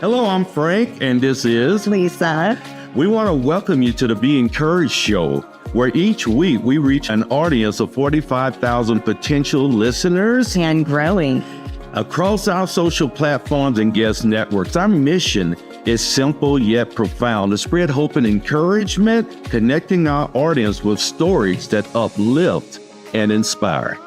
Hello, I'm Frank, and this is Lisa. We want to welcome you to the Be Encouraged Show, where each week we reach an audience of 45,000 potential listeners And growing. across our social platforms and guest networks. Our mission is simple yet profound: to spread hope and encouragement, connecting our audience with stories that uplift and inspire.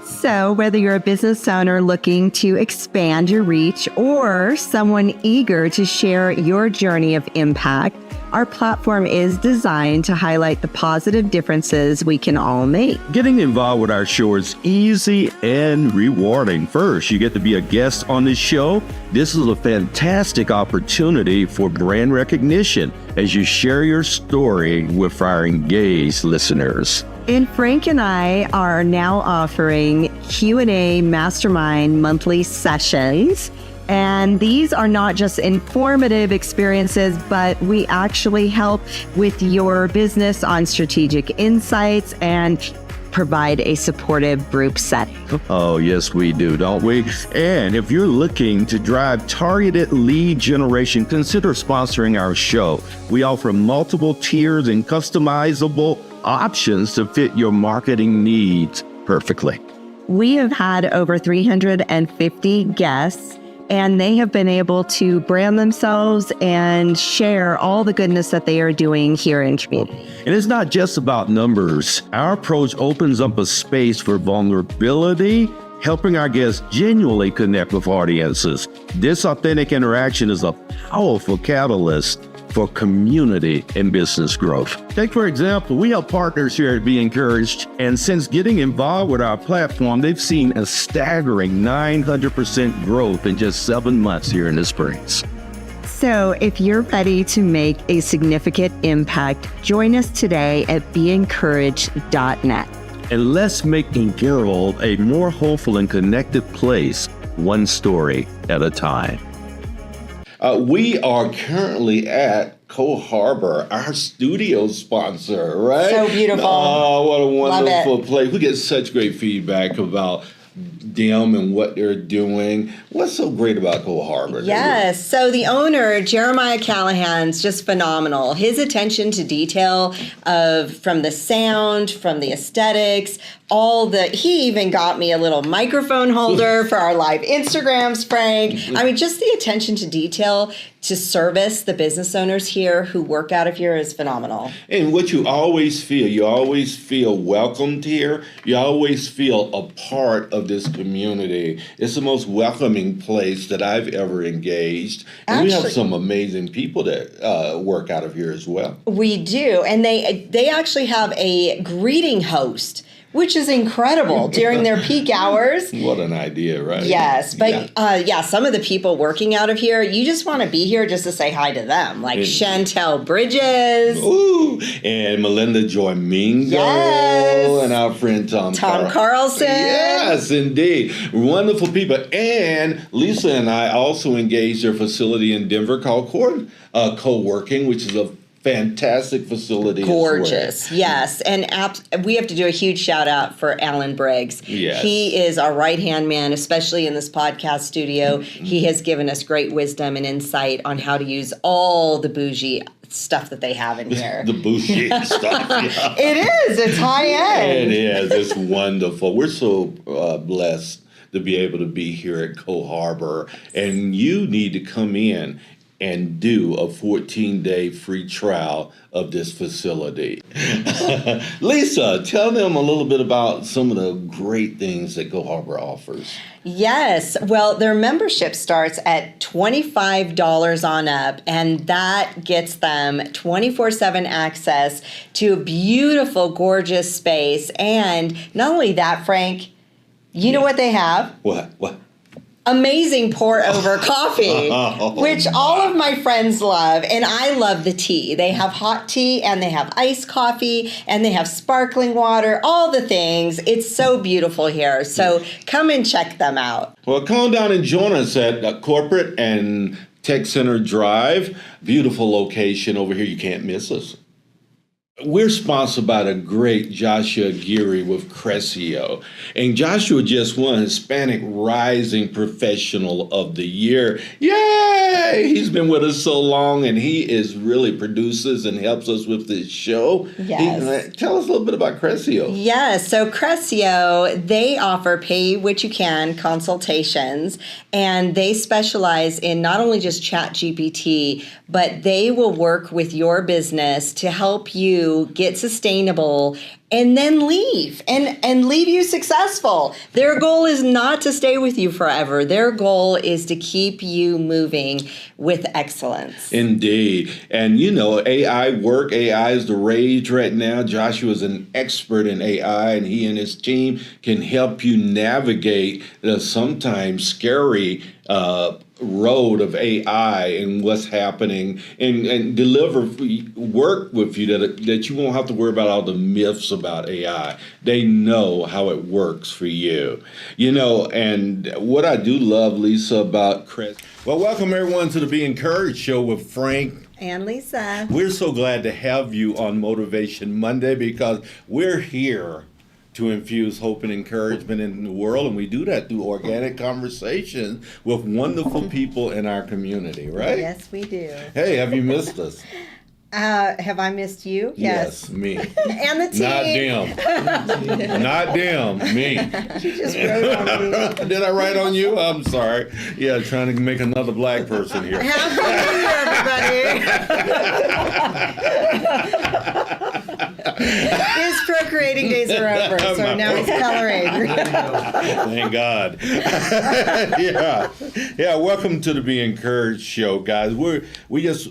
So, whether you're a business owner looking to expand your reach or someone eager to share your journey of impact, our platform is designed to highlight the positive differences we can all make. Getting involved with our show is easy and rewarding. First, you get to be a guest on this show. This is a fantastic opportunity for brand recognition as you share your story with our engaged listeners. And Frank and I are now offering Q&A Mastermind monthly sessions. And these are not just informative experiences, but we actually help with your business on strategic insights and provide a supportive group setting. Oh, yes, we do, don't we? And if you're looking to drive targeted lead generation, consider sponsoring our show. We offer multiple tiers and customizable options to fit your marketing needs perfectly. We have had over 350 guests, and they have been able to brand themselves and share all the goodness that they are doing here in community. And it's not just about numbers. Our approach opens up a space for vulnerability, helping our guests genuinely connect with audiences. This authentic interaction is a powerful catalyst for community and business growth. Take, for example, we have partners here at Be Encouraged, and since getting involved with our platform, they've seen a staggering 900% growth in just 7 months here in the Springs. So if you're ready to make a significant impact, join us today at beencouraged.net. And let's make the world a more hopeful and connected place, one story at a time. We are currently at Cole Harbor, our studio sponsor, right? So beautiful. Oh, what a wonderful Love it. place. We get such great feedback about them and what they're doing. What's so great about Cole Harbor? Yes. So the owner, Jeremiah Callahan's just phenomenal. His attention to detail from the sound, from the aesthetics, he even got me a little microphone holder for our live Instagrams, Frank. I mean, just the attention to detail to service the business owners here who work out of here is phenomenal. And what you always feel welcomed here. You always feel a part of this community. It's the most welcoming place that I've ever engaged. And we have some amazing people that work out of here as well. We do. And they actually have a greeting host, which is incredible during their peak hours. What an idea, right? Yes, but some of the people working out of here, you just want to be here just to say hi to them, like Chantel Bridges. Ooh, and Melinda Joy Mingo. Yes. And our friend Tom Carlson. Yes, indeed. Wonderful people. And Lisa and I also engaged their facility in Denver called Co-working, which is a fantastic facility. Gorgeous, yes. And we have to do a huge shout out for Alan Briggs. Yes. He is our right-hand man, especially in this podcast studio. Mm-hmm. He has given us great wisdom and insight on how to use all the bougie stuff that they have in here. The bougie stuff. Yeah. It is. It's high end. It is. It's wonderful. We're so blessed to be able to be here at Cole Harbor. And you need to come in and do a 14-day free trial of this facility. Lisa, tell them a little bit about some of the great things that Cole Harbor offers. Yes. Well, their membership starts at $25 on up, and that gets them 24/7 access to a beautiful, gorgeous space. And not only that, Frank, you know what they have? What? Amazing pour-over coffee, which all of my friends love, and I love the tea. They have hot tea, and they have iced coffee, and they have sparkling water, all the things. It's so beautiful here, so come and check them out. Well, come on down and join us at Corporate and Tech Center Drive. Beautiful location over here. You can't miss us. We're sponsored by the great Joshua Geary with Crescio. And Joshua just won Hispanic Rising Professional of the Year. Yay! Hey, he's been with us so long, and he is really produces and helps us with this show. Yes. Tell us a little bit about Crescio. Yes, so Crescio, they offer pay what you can consultations, and they specialize in not only just Chat GPT, but they will work with your business to help you get sustainable and then leave and leave you successful. Their goal is not to stay with you forever. Their goal is to keep you moving with excellence. Indeed. And AI is the rage right now. Joshua is an expert in AI, and he and his team can help you navigate the sometimes scary road of AI and what's happening, and deliver work with you that you won't have to worry about all the myths about AI. They know how it works for you. And what I do love, Lisa, about Chris. Well, welcome everyone to the Be Encouraged show with Frank And Lisa. We're so glad to have you on Motivation Monday, because we're here to infuse hope and encouragement in the world, and we do that through organic conversations with wonderful people in our community, right? Yes, we do. Hey, have you missed us? Have I missed you? Yes, me. And the team. Not them. Not them, me. You just wrote on me. Did I write on you? I'm sorry. Yeah, trying to make another black person here. Happy New Year, everybody. His procreating days are over, so now he's coloring. Thank God. Yeah. Welcome to the Be Encouraged show, guys.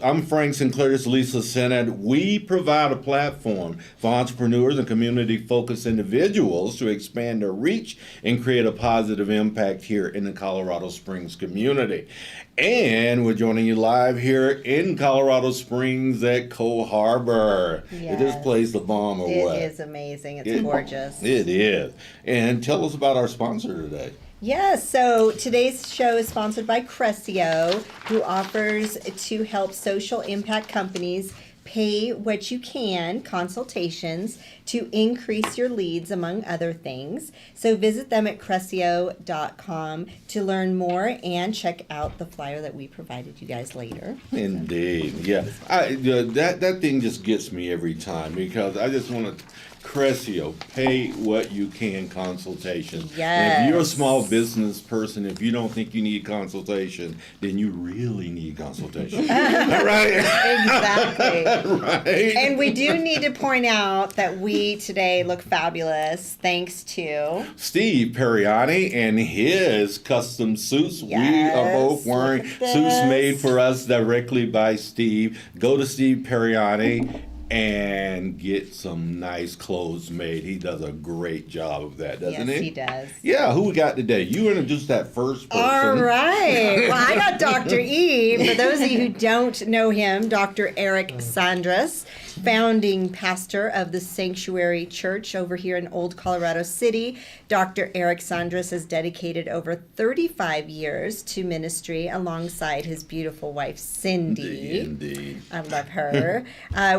I'm Frank Sinclair. This is Lisa Sennett. We provide a platform for entrepreneurs and community-focused individuals to expand their reach and create a positive impact here in the Colorado Springs community. And we're joining you live here in Colorado Springs at Cole Harbor. Yes. Is this place the bomb or what? It is amazing. It's gorgeous. It is. And tell us about our sponsor today. Yes, so today's show is sponsored by Crescio, who offers to help social impact companies pay what you can consultations to increase your leads, among other things. So visit them at Crescio.com to learn more and check out the flyer that we provided you guys later. Indeed, yeah. That thing just gets me every time, because I just want to Crescio, pay what you can consultation. Yes. And if you're a small business person, if you don't think you need consultation, then you really need consultation. Right? Exactly. Right. And we do need to point out that we today look fabulous thanks to Steve Periani and his custom suits. Yes, we are both wearing look at suits this. made for us directly by Steve. Go to Steve Periani and get some nice clothes made. He does a great job of that, doesn't he? Yes, he does. Yeah, who we got today? You introduced that first person. All right. Well, I got Dr. E. For those of you who don't know him, Dr. Eric Sandras, founding pastor of the Sanctuary Church over here in Old Colorado City. Dr. Eric Sandras has dedicated over 35 years to ministry alongside his beautiful wife, Cindy. Indeed. I love her.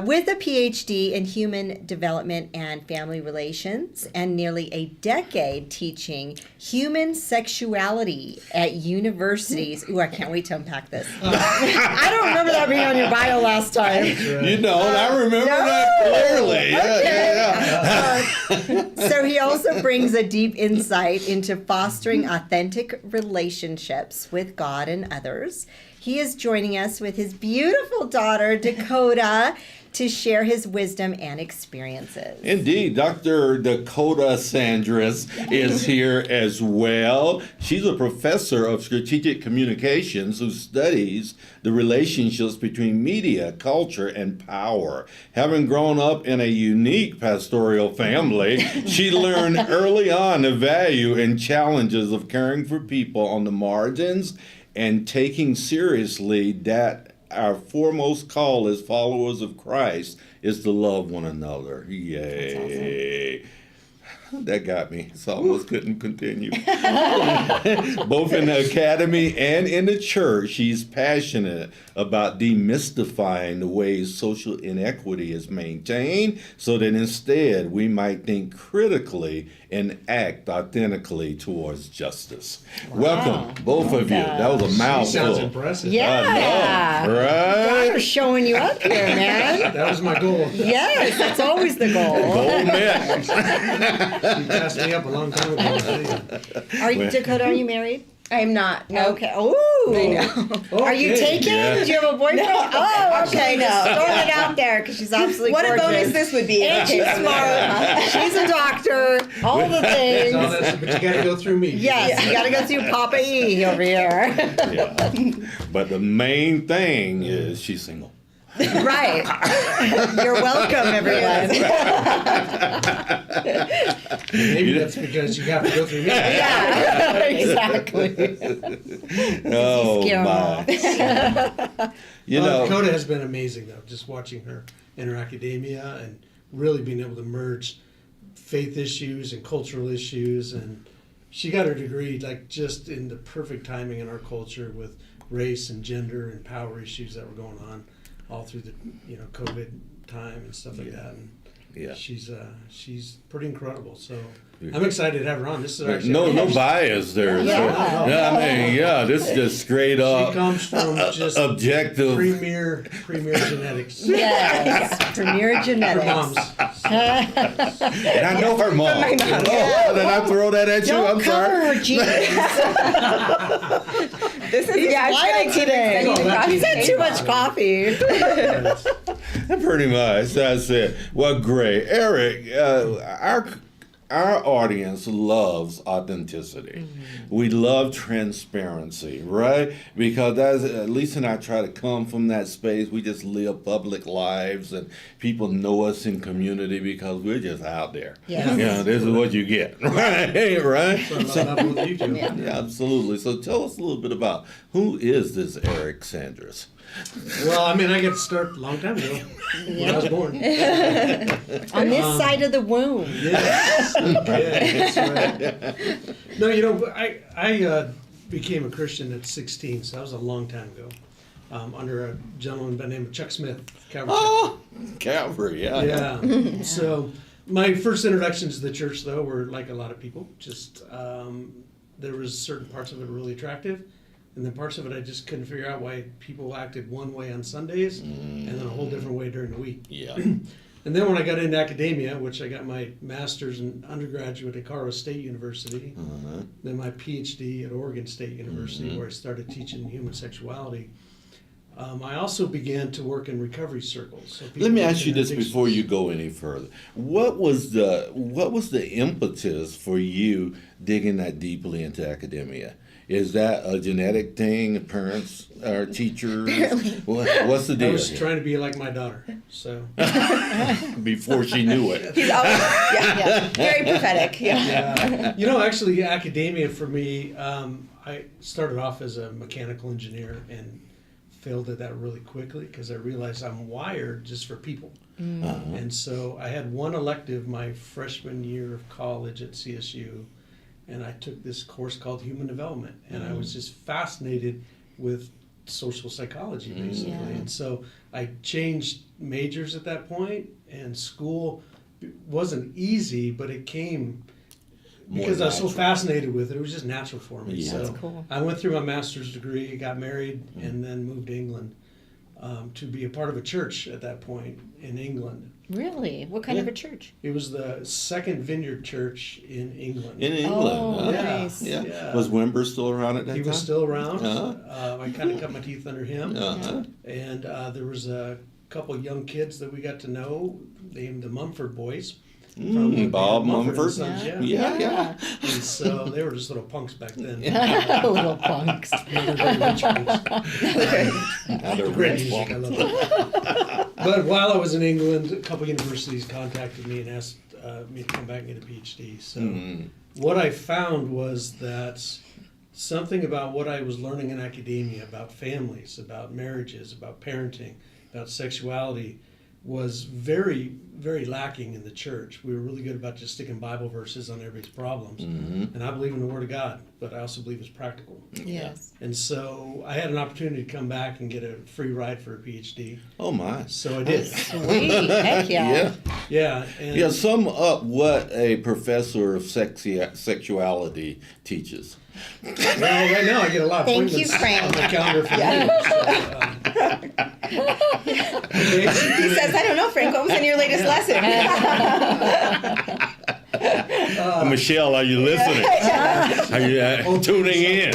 With a PhD in human development and family relations and nearly a decade teaching human sexuality at universities. Ooh, I can't wait to unpack this. I don't remember that being on your bio last time. You know, I remember that clearly. Okay. So he also brings a deep insight into fostering authentic relationships with God and others. He is joining us with his beautiful daughter, Dakota, to share his wisdom and experiences. Indeed, Dr. Dakota Sandras is here as well. She's a professor of strategic communications who studies the relationships between media, culture, and power. Having grown up in a unique pastoral family, she learned early on the value and challenges of caring for people on the margins and taking seriously that our foremost call as followers of Christ is to love one another. Yay. Awesome. That got me. So I almost couldn't continue. Both in the academy and in the church, she's passionate about demystifying the ways social inequity is maintained so that instead we might think critically and act authentically towards justice. Welcome, both of you. That was a She mouthful. sounds impressive. Yeah. Right? We're showing you up here, man. That was my goal. Yes, that's always the goal. Gold medal. You passed me up a long time ago. Are you, Dakota, are you married? I am not. No. Okay. Ooh. I know. Are you Okay. taken? Yeah. Do you have a boyfriend? Oh, okay. no. Just throwing it out there because she's absolutely What gorgeous. a bonus this would be. And she's smart. She's a doctor. All the So things. that's, but you got to go through me. Yes, you got to go through Papa E over here. Yeah. But the main thing is she's single. Right. You're welcome, everyone. Maybe that's because you have to go through me. Yeah, exactly. Oh Scare 'em my! You know, Dakota has been amazing, though, just watching her in her academia and really being able to merge faith issues and cultural issues. And she got her degree like just in the perfect timing in our culture with race and gender and power issues that were going on all through the COVID time and stuff like that. And yeah. she's pretty incredible. So I'm excited to have her on. This is actually No bias there. Yeah. So, yeah, I mean, yeah, this is just straight She up comes from just objective. premier genetics. Yes, premier Her genetics. mom's. And I know her mom. Oh, did I throw that at you? Don't I'm cover sorry. her genes. This is Wild today. Oh, that He's had too much coffee. Pretty much. That's it. Well, great. Eric, our audience loves authenticity. We love transparency, right? Because that's, Lisa and I try to come from that space. We just live public lives and people know us in community because we're just out there. Yes. Yeah, this is what you get, right? Right? So I love that with you two. Yeah, absolutely. So tell us a little bit about who is this Eric Sandras? Well, I mean, I got to start a long time ago when I was born. On this side of the womb. Yes. Yeah, that's right. No, I became a Christian at 16, so that was a long time ago, under a gentleman by the name of Chuck Smith, Calvary Oh, Calvary, yeah. Chapel. Yeah. So my first introductions to the church, though, were like a lot of people. Just there was certain parts of it really attractive. And then parts of it I just couldn't figure out why people acted one way on Sundays and then a whole different way during the week. Yeah. And then when I got into academia, which I got my master's and undergraduate at Colorado State University, then my PhD at Oregon State University, where I started teaching human sexuality, I also began to work in recovery circles. So Let me people ask you with this before you go any further. What was the impetus for you digging that deeply into academia? Is that a genetic thing? Parents or teachers? What's the deal? I was here? trying to be like my daughter, so. Before she knew it. He's always, yeah, very prophetic. Yeah. Actually, academia for me, I started off as a mechanical engineer and failed at that really quickly because I realized I'm wired just for people. And so I had one elective my freshman year of college at CSU, and I took this course called Human Development, and I was just fascinated with social psychology, basically. And so I changed majors at that point, and school wasn't easy, but it came because I was so fascinated with it. It was just natural for me. Yeah. So That's cool. I went through my master's degree, got married, and then moved to England to be a part of a church at that point in England. Really? What kind of a church? It was the second Vineyard Church in England. In England. Oh, Yeah. nice. Yeah. Yeah. Was Wimber still around at that He time? was still around. Uh-huh. I kind of cut my teeth under him. Uh-huh. And there was a couple young kids that we got to know named the Mumford Boys. From Bob Mumford Mumford. and Sons, yeah. Yeah. And so they were just little punks back then. Little punks. They were very rich punks. Now they're Great rich music, I woman. love it. But while I was in England, a couple universities contacted me and asked me to come back and get a PhD. So what I found was that something about what I was learning in academia about families, about marriages, about parenting, about sexuality was very, very lacking in the church. We were really good about just sticking Bible verses on everybody's problems. And I believe in the Word of God, but I also believe it's practical. Yes. And so I had an opportunity to come back and get a free ride for a PhD. Oh my. So I did. Sweet. Heck yeah. Yeah. And Yeah, sum up what a professor of sexuality teaches. well, right now I get a lot of Thank you, appointments on Frank. my calendar for He says, I don't know, Frank, what was in your latest lesson? Michelle, are you listening? Are you tuning in?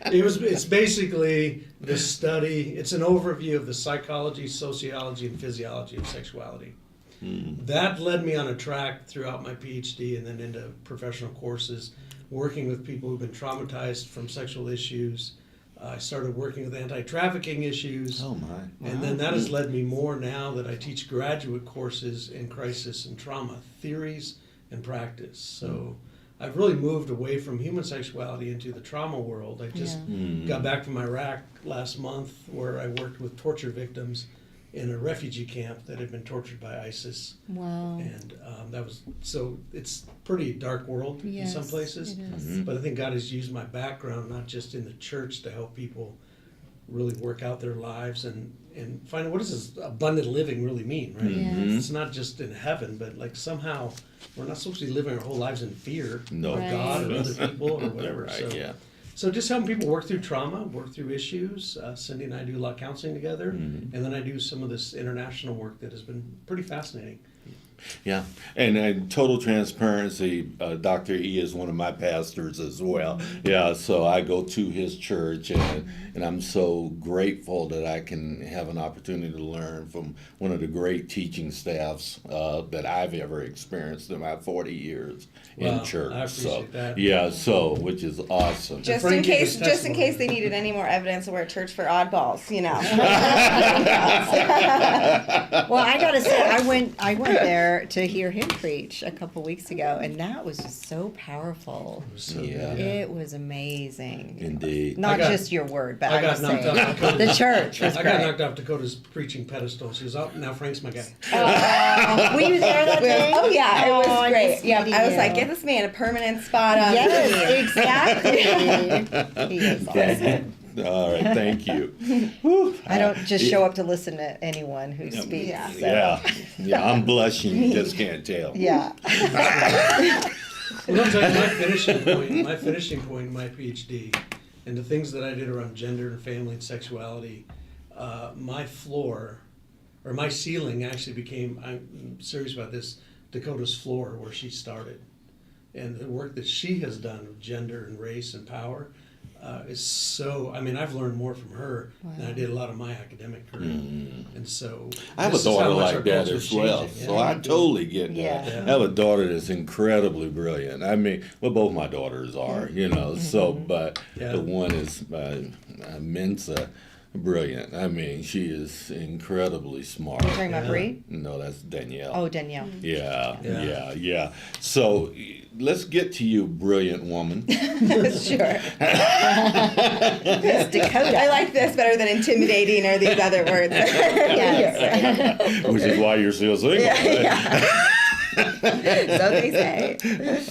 It's basically the study, it's an overview of the psychology, sociology, and physiology of sexuality. That led me on a track throughout my PhD and then into professional courses, working with people who've been traumatized from sexual issues. I started working with anti-trafficking issues. Oh my. And then that has led me more now that I teach graduate courses in crisis and trauma, theories and practice. So I've really moved away from human sexuality into the trauma world. I just got back from Iraq last month where I worked with torture victims in a refugee camp that had been tortured by ISIS. Wow. And that was, so it's pretty dark world in some places. It is. But I think God has used my background, not just in the church, to help people really work out their lives and find what does this abundant living really mean, right? Yes. It's not just in heaven, but like somehow we're not supposed to be living our whole lives in fear No. of Right. God or other people or whatever. Right, So, yeah. so just helping people work through trauma, work through issues. Cindy and I do a lot of counseling together, and then I do some of this international work that has been pretty fascinating. Yeah, and total transparency, Dr. E is one of my pastors as well. Yeah, so I go to his church, and I'm so grateful that I can have an opportunity to learn from one of the great teaching staffs that I've ever experienced in my 40 years in Wow, church. I appreciate that. Yeah, so which is awesome. Just Frank in gave case, his just in testimony. case they needed any more evidence of we're a church for oddballs, you know. Well, I gotta say, I went there to hear him preach a couple weeks ago, and that was just so powerful. So, Yeah. It was amazing. Indeed. Not I got- just your word, but I I got was knocked saying off Dakota. the church was I got great. knocked off Dakota's preaching pedestal. She was, oh, now Frank's my guy. Were you there that day? Oh yeah, it Oh, was I great. missed Yeah, meeting I was you. like, get this man a permanent spot on. Yes, exactly. He is awesome. Okay. All right, thank you. Whew. I don't just show up to listen to anyone who speaks. Yeah. So. Yeah, I'm blushing. You just can't tell. Yeah. Well, I'll tell you my finishing point in my PhD, and the things that I did around gender and family and sexuality, my floor, or my ceiling actually became, I'm serious about this, Dakota's floor where she started. And the work that she has done with gender and race and power is so, I mean, I've learned more from her than I did a lot of my academic career. And so I have a this is how daughter much our like that culture is as well, changing. so Yeah. I totally get that. Yeah. I have a daughter that's incredibly brilliant. I mean, well, both my daughters are, you know. So, but Yeah. the one is Mensa, brilliant. I mean, she is incredibly smart. You're talking about Bree? No, that's Danielle. Oh, Danielle. Yeah, Yeah. yeah, yeah. So let's get to you, brilliant woman. Sure. It's Dakota. I like this better than intimidating or these other words. Yes. Which is why you're still single. right? So they say.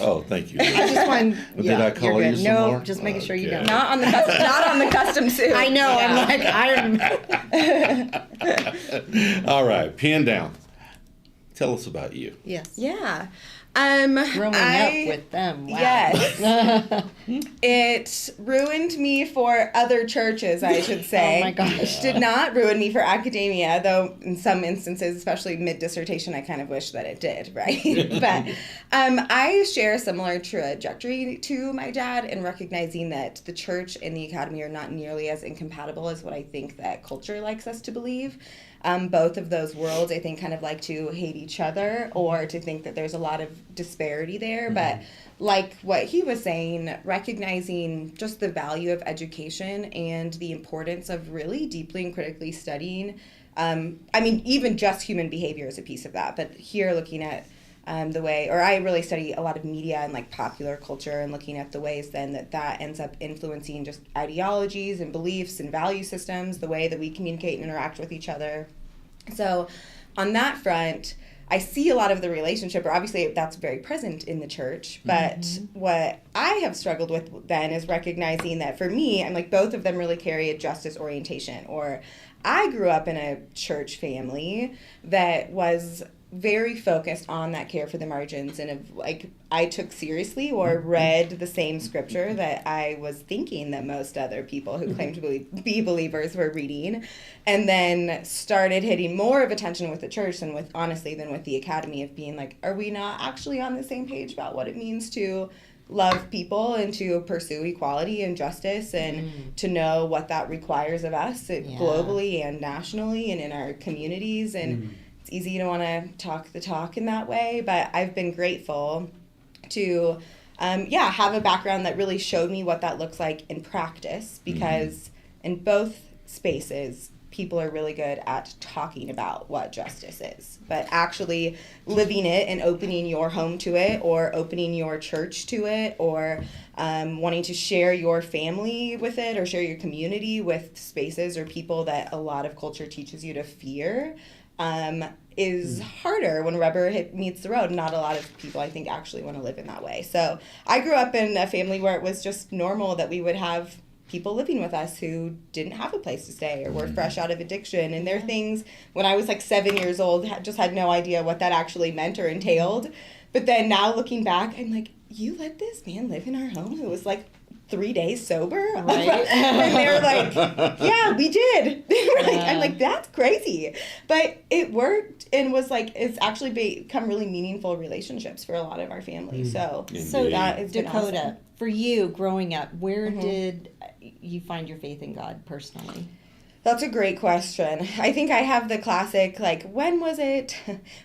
Oh, thank you. I just want. Did Yeah, I call you're you good. some No, more? just making sure you Okay. don't. Not on the custom suit. I know. Yeah. I'm like, All right, pen down. Tell us about you. yes. Yeah. Growing up with them. Wow. Yes. It ruined me for other churches, I should say. Oh my gosh. Did not ruin me for academia, though in some instances, especially mid-dissertation, I kind of wish that it did, right? But I share a similar trajectory to my dad in recognizing that the church and the academy are not nearly as incompatible as what I think that culture likes us to believe. Both of those worlds, I think, kind of like to hate each other or to think that there's a lot of disparity there. But like what he was saying, recognizing just the value of education and the importance of really deeply and critically studying. I mean, even just human behavior is a piece of that. But here looking at the way, or I really study a lot of media and like popular culture and looking at the ways then that ends up influencing just ideologies and beliefs and value systems, the way that we communicate and interact with each other. So on that front, I see a lot of the relationship, or obviously that's very present in the church, but what I have struggled with then is recognizing that for me, I'm like, both of them really carry a justice orientation. Or I grew up in a church family that was very focused on that care for the margins, and like I took seriously or read the same scripture that I was thinking that most other people who claim to be believers were reading, and then started hitting more of attention with the church than with the academy, of being like, are we not actually on the same page about what it means to love people and to pursue equality and justice, and to know what that requires of us globally and nationally and in our communities. And it's easy to want to talk the talk in that way, but I've been grateful to have a background that really showed me what that looks like in practice, because in both spaces people are really good at talking about what justice is, but actually living it and opening your home to it, or opening your church to it, or wanting to share your family with it, or share your community with spaces or people that a lot of culture teaches you to fear, is harder when rubber meets the road. Not a lot of people, I think, actually want to live in that way. So I grew up in a family where it was just normal that we would have people living with us who didn't have a place to stay or were fresh out of addiction. And there are things, when I was like 7 years old, just had no idea what that actually meant or entailed. But then now looking back, I'm like, you let this man live in our home who was like 3 days sober? Right. And they're like, yeah, we did. They were like, I'm like, that's crazy. But it worked, and was like, it's actually become really meaningful relationships for a lot of our family. So that is Dakota, awesome. For you growing up, where did you find your faith in God personally? That's a great question. I think I have the classic, like, when was it?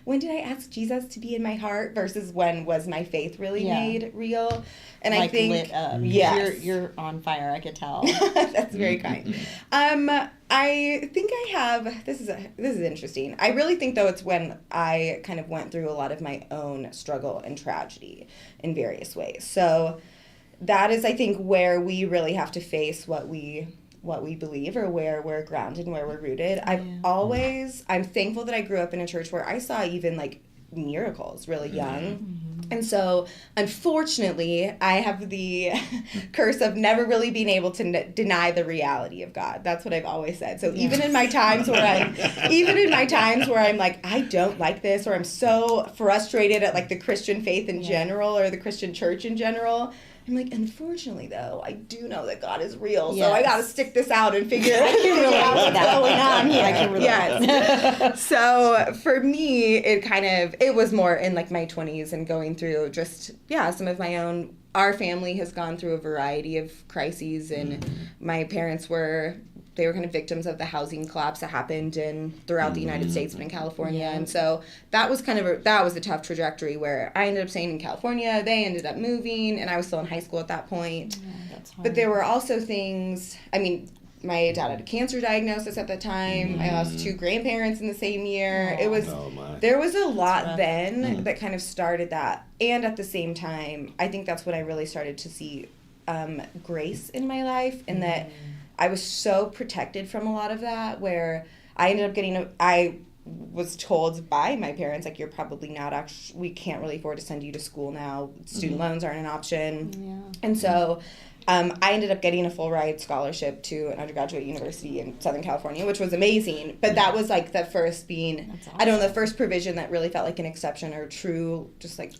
When did I ask Jesus to be in my heart versus when was my faith really made real? And like, I think lit up. Yes. You're on fire, I could tell. That's very kind. I think I have, this is interesting. I really think, though, it's when I kind of went through a lot of my own struggle and tragedy in various ways. So that is, I think, where we really have to face what we believe, or where we're grounded and where we're rooted. I'm thankful that I grew up in a church where I saw even like miracles really young. And so, unfortunately, I have the curse of never really being able to deny the reality of God. That's what I've always said. So even in my times where I'm like, I don't like this, or I'm so frustrated at like the Christian faith in general, or the Christian church in general, I'm like, unfortunately, though, I do know that God is real, so I got to stick this out and figure out what's going on here. I can relate. Yes. So for me, it was more in like my 20s and going through just, some of my own. Our family has gone through a variety of crises, and my parents were kind of victims of the housing collapse that happened throughout the United States, but in California. And so that was that was a tough trajectory, where I ended up staying in California. They ended up moving, and I was still in high school at that point. That's hard. But there were also things, my dad had a cancer diagnosis at the time. I lost 2 grandparents in the same year. There was a lot then that kind of started that. And at the same time, I think that's when I really started to see grace in my life, and that I was so protected from a lot of that, where I ended up I was told by my parents, like, you're probably not we can't really afford to send you to school now. Student loans aren't an option. Yeah. And so I ended up getting a full ride scholarship to an undergraduate university in Southern California, which was amazing. But that was like the first the first provision that really felt like an exception, or true, just like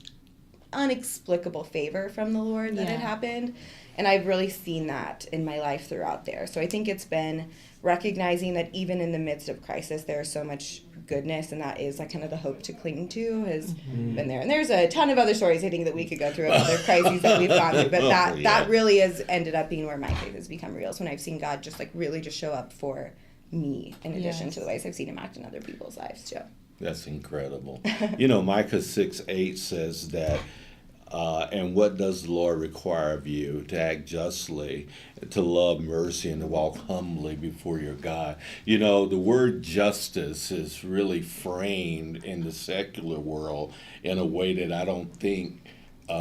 inexplicable favor from the Lord that had happened. And I've really seen that in my life throughout there. So I think it's been recognizing that even in the midst of crisis, there is so much goodness, and that is like kind of the hope to cling to has been there. And there's a ton of other stories, I think, that we could go through of other crises that we've gone through. But that really has ended up being where my faith has become real. So when I've seen God just like really just show up for me, in addition to the ways I've seen him act in other people's lives too. That's incredible. Micah 6:8 says that And what does the Lord require of you? To act justly, to love mercy, and to walk humbly before your God. You know, the word justice is really framed in the secular world in a way that I don't think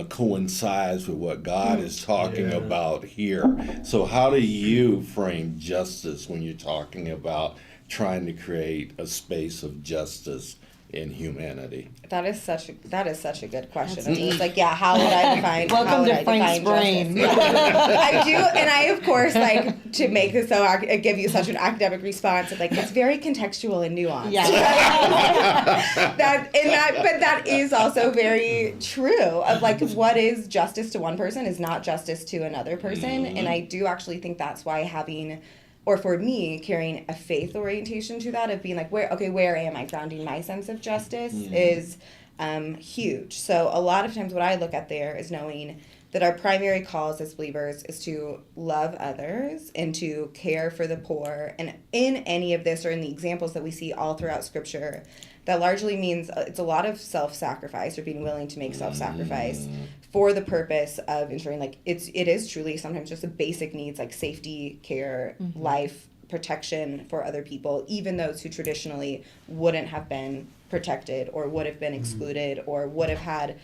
coincides with what God is talking about here. So how do you frame justice when you're talking about trying to create a space of justice in humanity? That is such a good question. It's like, yeah, how would I define? Welcome to I Frank's define brain. justice? I do, and I of course like to make this so I give you such an academic response. It's like it's very contextual and nuanced. Yeah. But that is also very true. Of like, what is justice to one person is not justice to another person, and I do actually think that's why having, or for me, carrying a faith orientation to that of being like, where am I grounding my sense of justice is huge. So a lot of times what I look at there is knowing that our primary cause as believers is to love others and to care for the poor. And in any of this, or in the examples that we see all throughout Scripture, that largely means it's a lot of self-sacrifice, or being willing to make self-sacrifice for the purpose of ensuring like it is truly sometimes just the basic needs like safety, care, life, protection for other people, even those who traditionally wouldn't have been protected or would have been excluded or would have had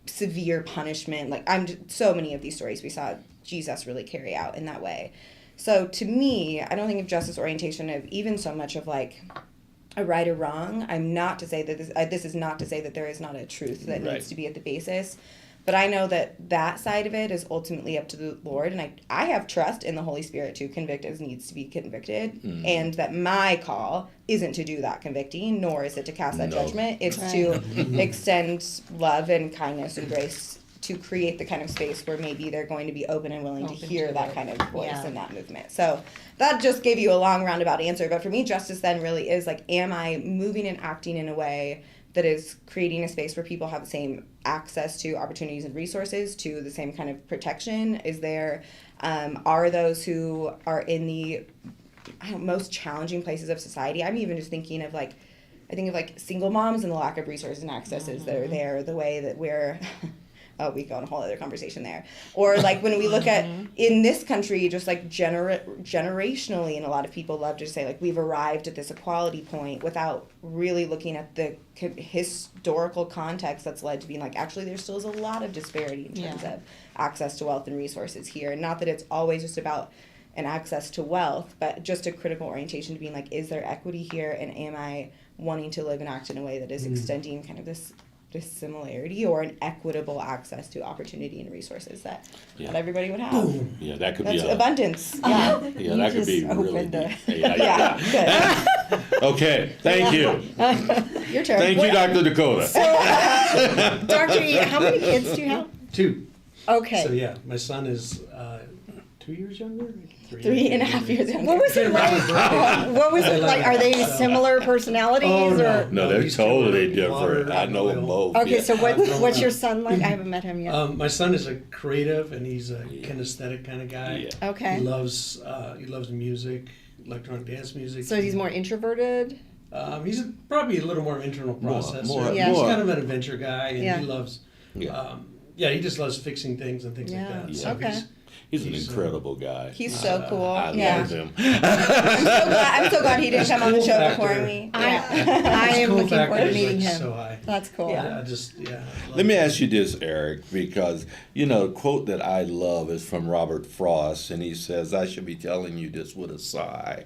severe punishment. Like so many of these stories we saw Jesus really carry out in that way. So to me, I don't think of justice orientation of even so much of like a right or wrong. I'm not to say that this is not to say that there is not a truth that needs to be at the basis, but I know that side of it is ultimately up to the Lord, and I have trust in the Holy Spirit to convict as needs to be convicted, and that my call isn't to do that convicting, nor is it to cast that judgment. It's to extend love and kindness and grace to create the kind of space where maybe they're going to be open and willing to hear that kind of voice in that movement. So that just gave you a long roundabout answer. But for me, justice then really is like, am I moving and acting in a way that is creating a space where people have the same access to opportunities and resources, to the same kind of protection? Is there, are those who are in the most challenging places of society? I'm even just thinking of like, I think of like single moms and the lack of resources and accesses that are there, the way that we're... Oh, we go on a whole other conversation there. Or like when we look at in this country, just like generationally, and a lot of people love to say like we've arrived at this equality point without really looking at the historical context that's led to being like, actually there still is a lot of disparity in terms of access to wealth and resources here. And not that it's always just about an access to wealth, but just a critical orientation to being like, is there equity here, and am I wanting to live and act in a way that is extending kind of this similarity or an equitable access to opportunity and resources that everybody would have. Yeah, that could That's be abundance. Yeah, that could be really deep. Good. Okay, thank you. Your turn. Thank you, Dr. Dakota. Dr. E, how many kids do you have? 2. Okay. So yeah, my son is 2 years younger? 3.5 years younger. What was it like? What was it like? Are they similar personalities? Oh, no. Or? No, they're these totally two are different. water I know them and both. Okay, yeah. so what's your son like? I haven't met him yet. My son is a creative, and he's a kinesthetic kind of guy. Yeah. Okay. He loves music, electronic dance music. So he's more introverted? He's probably a little more internal processor. more- Yeah. He's more. kind of an adventure guy, and Yeah. he loves. Yeah. He just loves fixing things and things like Yeah. that. Yeah. So Okay. He's an incredible guy. He's so cool. I Yeah. love him. I'm so glad he didn't come on the show Factor. before me. I Yeah. am cool looking forward factor to is, meeting like, him. so high. That's cool. Yeah. Let me ask you this, Eric, because, a quote that I love is from Robert Frost, and he says, I should be telling you this with a sigh.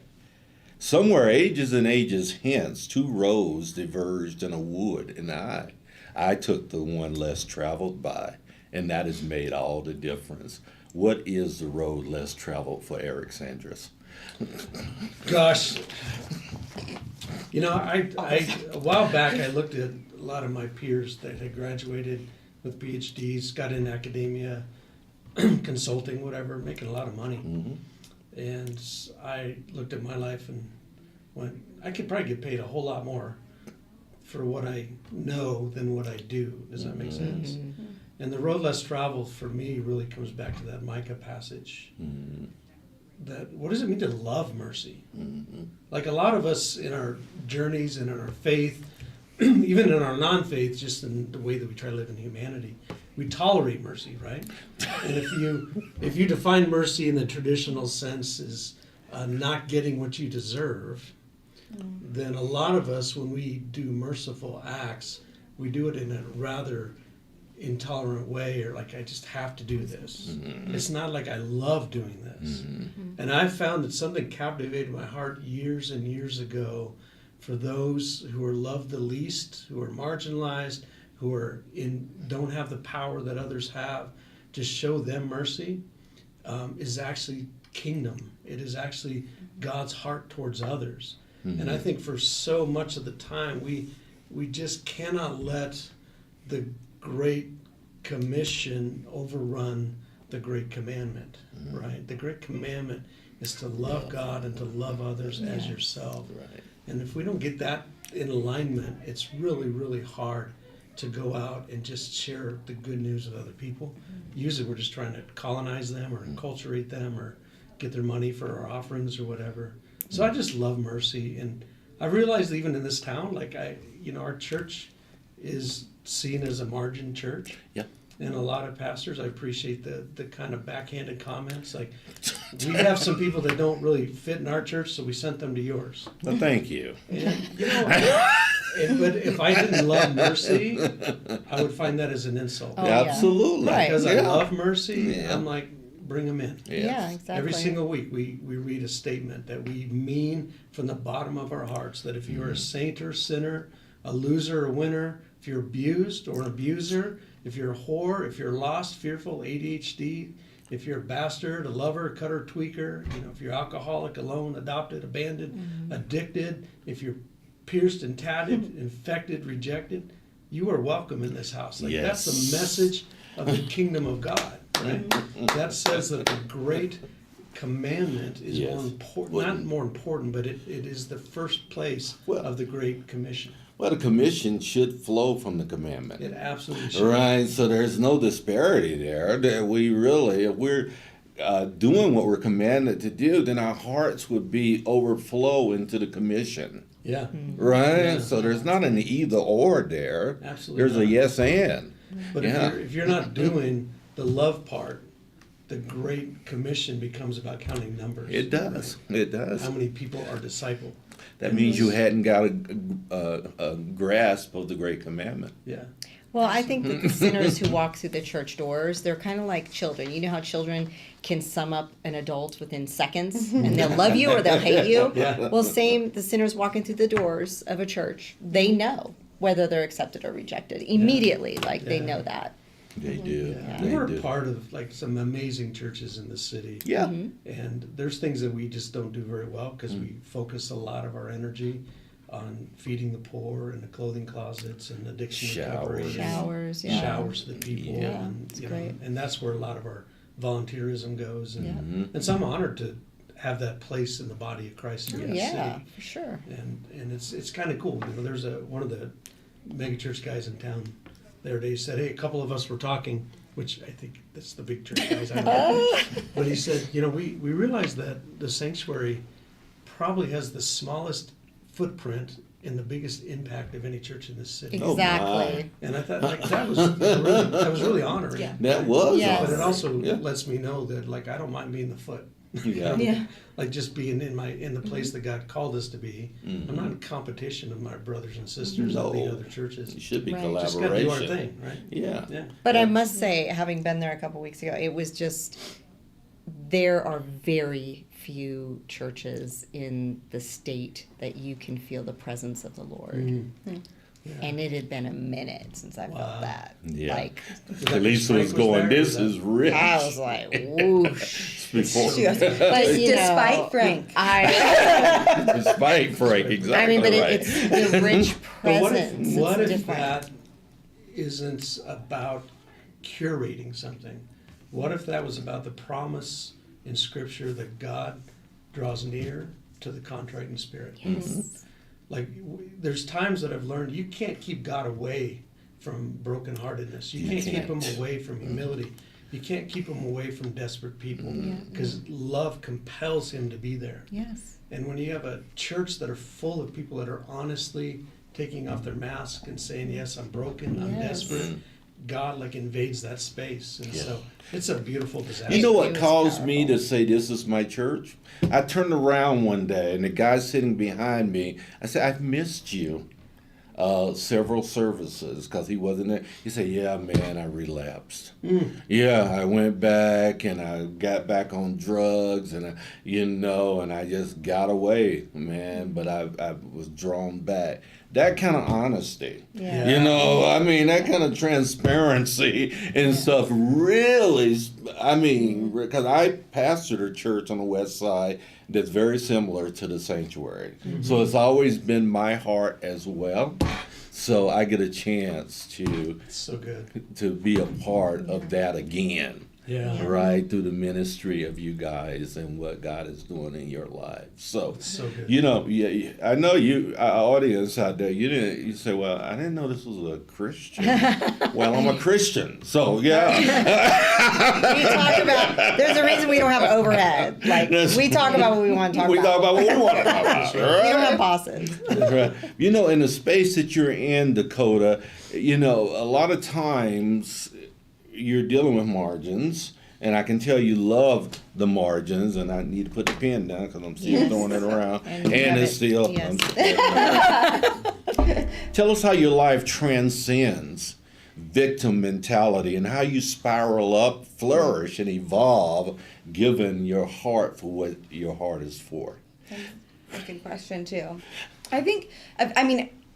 Somewhere ages and ages hence, 2 roads diverged in a wood, and I took the one less traveled by, and that has made all the difference. What is the road less traveled for Eric Sandras? Gosh, I a while back I looked at a lot of my peers that had graduated with PhDs, got in academia, consulting, whatever, making a lot of money, and I looked at my life and went, I could probably get paid a whole lot more for what I know than what I do. Does that make sense? And the road less traveled for me really comes back to that Micah passage. That what does it mean to love mercy? Like a lot of us in our journeys and in our faith, even in our non-faith, just in the way that we try to live in humanity, we tolerate mercy, right? And if you define mercy in the traditional sense as not getting what you deserve, then a lot of us, when we do merciful acts, we do it in a rather intolerant way, or like, I just have to do this. It's not like I love doing this. And I've found that something captivated my heart years and years ago for those who are loved the least, who are marginalized, who are don't have the power that others have, to show them mercy, is actually kingdom. It is actually God's heart towards others. And I think for so much of the time, we just cannot let the Great Commission overrun the Great Commandment, right? The Great Commandment is to love God and to love others as yourself. Right. And if we don't get that in alignment, it's really, really hard to go out and just share the good news with other people. Usually we're just trying to colonize them or enculturate them or get their money for our offerings or whatever. So I just love mercy. And I realized even in this town, like our church is seen as a margin church. Yeah. And a lot of pastors, I appreciate the kind of backhanded comments. Like, we have some people that don't really fit in our church, so we sent them to yours. Well, thank you. And, but if I didn't love mercy, I would find that as an insult. Oh, Absolutely. Right. Because I Yeah. love mercy, Yeah. I'm like, bring them in. Yes. Yeah, exactly. Every single week we read a statement that we mean from the bottom of our hearts, that if you're a saint or sinner, a loser or winner, if you're abused or an abuser, if you're a whore, if you're lost, fearful, ADHD, if you're a bastard, a lover, a cutter, tweaker, if you're alcoholic, alone, adopted, abandoned, addicted, if you're pierced and tatted, infected, rejected, you are welcome in this house. Like, Yes. that's the message of the kingdom of God, right? That says that the great commandment is Yes. more important, not more important, but it is the first place Well- of the Great Commission. Well, the commission should flow from the commandment. It absolutely should. Right, so there's no disparity there. That we really, if we're doing what we're commanded to do, then our hearts would be overflow into the commission. Yeah, Right? Yeah. So there's not an either or there. absolutely. There's a not. yes and. But Yeah. if you're not doing the love part, the Great Commission becomes about counting numbers. It does. It does. How many people are discipled? That means you hadn't got a grasp of the great commandment. Yeah. Well, I think that the sinners who walk through the church doors, they're kind of like children. You know how children can sum up an adult within seconds, and they'll love you or they'll hate you? Yeah. Well, same, the sinners walking through the doors of a church, they know whether they're accepted or rejected immediately. Like, they Yeah. know that. They do. Yeah. They We're do. a part of like some amazing churches in the city. Yeah. And there's things that we just don't do very well because we focus a lot of our energy on feeding the poor and the clothing closets and addiction recovery. and Showers, yeah. Showers to the people. Yeah, and, it's great. And that's where a lot of our volunteerism goes. And, Yeah. and so I'm honored to have that place in the body of Christ here in the Yeah, city. for sure. And it's kind of cool. There's one of the megachurch guys in town the other day said, hey, a couple of us were talking, which I think that's the big church guys. I don't know. But he said, we realize that the sanctuary probably has the smallest footprint and the biggest impact of any church in this city. Oh, Exactly. And I thought that was really honoring. Yeah. That was. Yes. But it also Yeah. lets me know that I don't mind being the foot. Yeah. Yeah. Like just being in the place that God called us to be. I'm not in competition with my brothers and sisters of the No. other churches. It should be Right. Just gotta do our collaboration. thing, right? Yeah. Yeah. But I must say, having been there a couple weeks ago, it was just, there are very few churches in the state that you can feel the presence of the Lord. And it had been a minute since I Wow. felt that. Yeah. Like, Lisa was going, there, this is rich. I was like, whoosh. Before, She goes, But, you despite know, Frank. despite Frank, exactly I mean, but right. it's the rich But presence. what It's if different. that isn't about curating something? What if that was about the promise in Scripture that God draws near to the contrite in spirit? Yes. Like, there's times that I've learned you can't keep God away from brokenheartedness. You can't keep him away from humility. You can't keep him away from desperate people because love compels him to be there. Yes. And when you have a church that are full of people that are honestly taking off their mask and saying, yes, I'm broken, I'm Yes. desperate, God like invades that space, and so it's a beautiful disaster. You know what It was caused me powerful. to say this is my church? I turned around one day and the guy sitting behind me, I said, I've missed you several services because he wasn't there. He said, yeah, man, I relapsed. Yeah, I went back and I got back on drugs and, and I just got away, man, but I was drawn back. That kind of honesty, that kind of transparency and stuff really, because I pastored a church on the west side that's very similar to the sanctuary. So it's always been my heart as well. So I get a chance It's so good. to be a part of that again. Yeah. Right, through the ministry of you guys and what God is doing in your lives. So, So good. I know you, our audience out there, you say, well, I didn't know this was a Christian. Well, I'm a Christian. So, yeah. We talk about, there's a reason we don't have overhead. Like, we talk about what we want to talk We about. talk about what we want to talk about. We don't have bosses. Right. In the space that you're in, Dakota, a lot of times you're dealing with margins, and I can tell you love the margins, and I need to put the pen down because I'm still throwing it around, and it's still. Yes. Tell us how your life transcends victim mentality and how you spiral up, flourish, and evolve, given your heart for what your heart is for. That's a good question too. I think,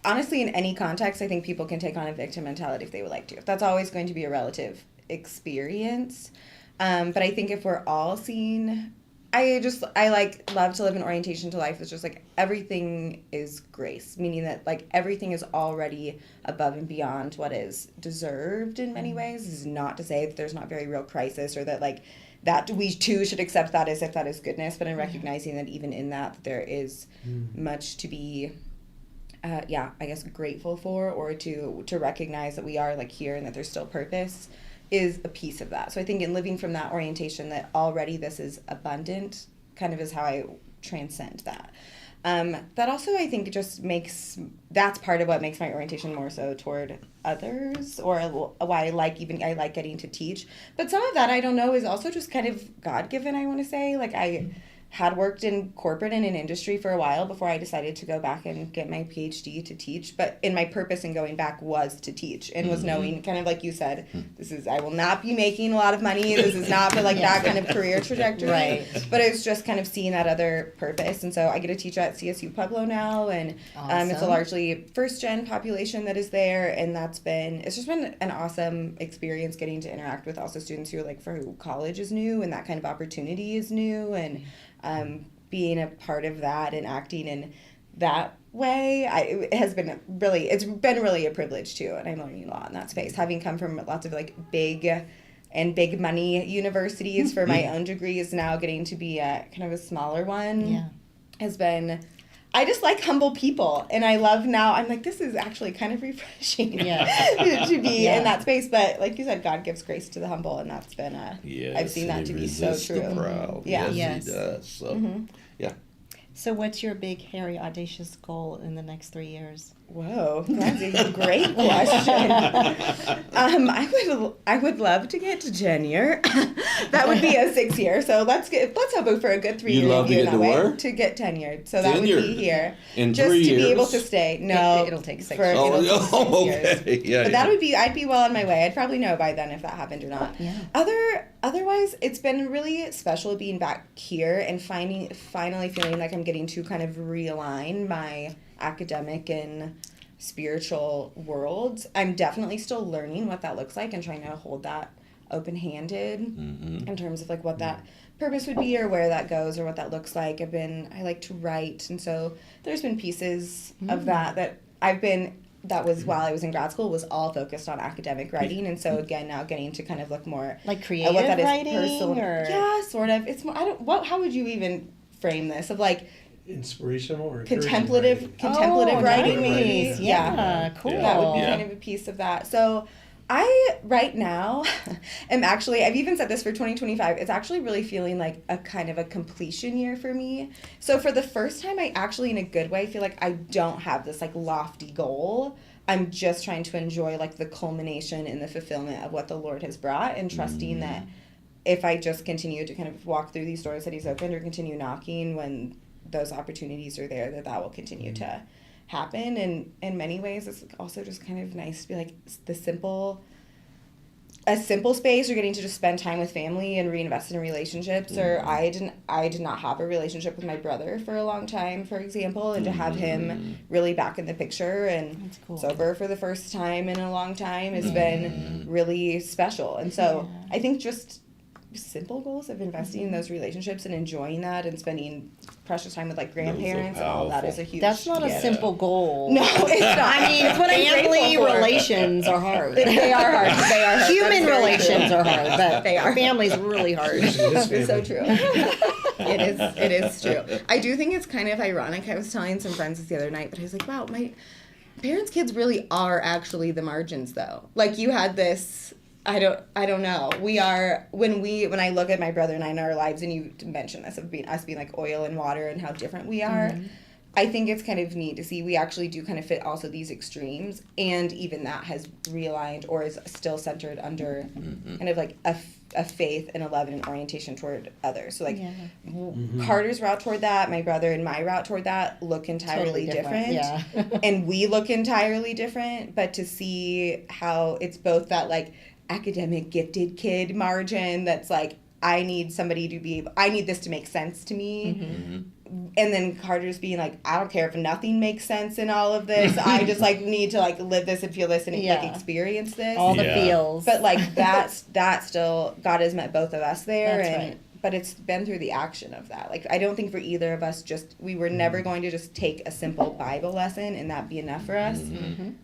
honestly, in any context, I think people can take on a victim mentality if they would like to. That's always going to be a relative experience. But I think if we're all seeing, I love to live an orientation to life that's just like everything is grace, meaning that like everything is already above and beyond what is deserved in many ways. This is not to say that there's not very real crisis or that like that we too should accept that as if that is goodness, but in recognizing that even in that there is much to be grateful for, or to recognize that we are like here and that there's still purpose is a piece of that. So I think in living from that orientation that already this is abundant kind of is how I transcend that. That also I think just that's part of what makes my orientation more so toward others, or why I like getting to teach. But some of that I don't know is also just kind of God-given, I want to say. Like I had worked in corporate and in industry for a while before I decided to go back and get my PhD to teach. But in my purpose in going back was to teach and was knowing, kind of like you said, I will not be making a lot of money. This is not for like that kind of career trajectory. Right. But it's just kind of seeing that other purpose. And so I get to teach at CSU Pueblo now, and it's a largely first-gen population that is there. And it's just been an awesome experience getting to interact with also students who are like, for who college is new and that kind of opportunity is new. And being a part of that and acting in that way, it's been really a privilege too, and I'm learning a lot in that space. Having come from lots of like big money universities for my own degrees, now getting to be kind of a smaller one has been. I just like humble people, and I love now. I'm like, this is actually kind of refreshing to be in that space. But like you said, God gives grace to the humble, and that's been I've seen that to be so true. The proud. Yeah. Yes, he does. So, yeah. So what's your big, hairy, audacious goal in the next 3 years? Whoa, that's a great question. I would love to get to tenure. That would be a 6 year. So let's hope for a good 3 year You'd love to review get that to way where? to get tenured. So that would be here In just 3 to years? be able to stay. No, It'll take 6 years. Oh, It'll take 6 years. okay. Yeah. But that would be, I'd be well on my way. I'd probably know by then if that happened or not. Yeah. Otherwise, it's been really special being back here and finally feeling like I'm getting to kind of realign my academic and spiritual worlds. I'm definitely still learning what that looks like and trying to hold that open-handed in terms of like what that purpose would be or where that goes or what that looks like. I like to write, and so there's been pieces of that was while I was in grad school was all focused on academic writing, and so again now getting to kind of look more Like at creative what that is writing? personal. Or? Yeah, sort of. It's more. How would you even frame this? Of like Inspirational or encouraging contemplative writing? writing, nice. maybe. Yeah, cool. That would be Yeah. kind of a piece of that. So I, right now, am actually, I've even said this for 2025, it's actually really feeling like a kind of a completion year for me. So for the first time, I actually, in a good way, feel like I don't have this like lofty goal. I'm just trying to enjoy like the culmination and the fulfillment of what the Lord has brought, and trusting that if I just continue to kind of walk through these doors that he's opened, or continue knocking when those opportunities are there, that will continue to happen. And in many ways, it's also just kind of nice to be like a simple space, or getting to just spend time with family and reinvest in relationships. Or I did not have a relationship with my brother for a long time, for example, and to have him really back in the picture and sober for the first time in a long time has been really special. And so I think just simple goals of investing in those relationships and enjoying that, and spending precious time with like grandparents and all that is a huge That's not a gift. simple goal. No, it's not. I mean, It's what I'm family grateful for. relations are hard. They are hard. They are hard. Human That's very relations true. are hard, but They are. family's really hard. This It's so family. true. It is true. I do think it's kind of ironic. I was telling some friends this the other night, but I was like, wow, my parents' kids really are actually the margins, though. Like, you had this, I don't know. We are, when I look at my brother and I in our lives, and you mentioned this, of us being like oil and water and how different we are, I think it's kind of neat to see we actually do kind of fit also these extremes, and even that has realigned or is still centered under kind of like a faith and a love and an orientation toward others. So like Carter's route toward that, my brother and my route toward that look entirely different. Yeah. And we look entirely different, but to see how it's both that like academic gifted kid margin that's like, I need this to make sense to me. And then Carter's being like, I don't care if nothing makes sense in all of this. I just like need to like live this and feel this and like experience this. All the feels. But like that's still, God has met both of us there. That's and right. But it's been through the action of that. Like, I don't think for either of us we were never going to just take a simple Bible lesson and that be enough for us.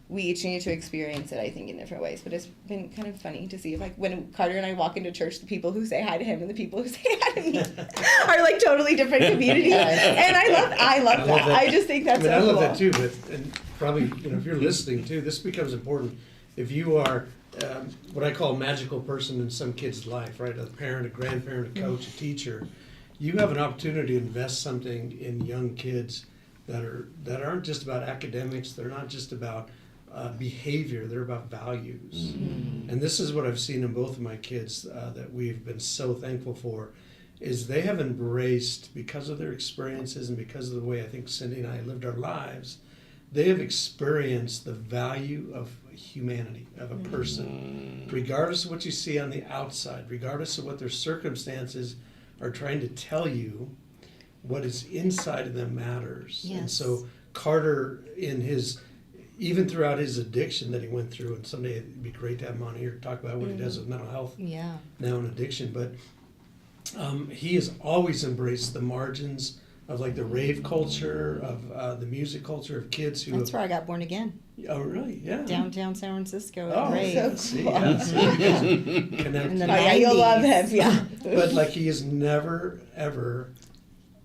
We each need to experience it, I think, in different ways. But it's been kind of funny to see, like, when Carter and I walk into church, the people who say hi to him and the people who say hi to me are like totally different communities. And I love that. I just think that's I so love cool. that too, but and probably, if you're listening too, this becomes important. If you are what I call a magical person in some kid's life, right? A parent, a grandparent, a coach, a teacher, you have an opportunity to invest something in young kids that aren't just about academics. They're not just about behavior. They're about values. And this is what I've seen in both of my kids that we've been so thankful for, is they have embraced, because of their experiences and because of the way I think Cindy and I lived our lives, they have experienced the value of humanity, of a person, regardless of what you see on the outside, regardless of what their circumstances are trying to tell you. What is inside of them matters. Yes. And so Carter, even throughout his addiction that he went through, and someday it'd be great to have him on here to talk about what he does with mental health Yeah. now in addiction, but he has always embraced the margins of like the rave culture, of the music culture, of kids who That's where I got born again. Oh, really? Yeah. Downtown San Francisco. Oh, Great. so see, cool. yeah, so you guys connect. In the Oh, yeah, you'll love him. Yeah. But like he has never ever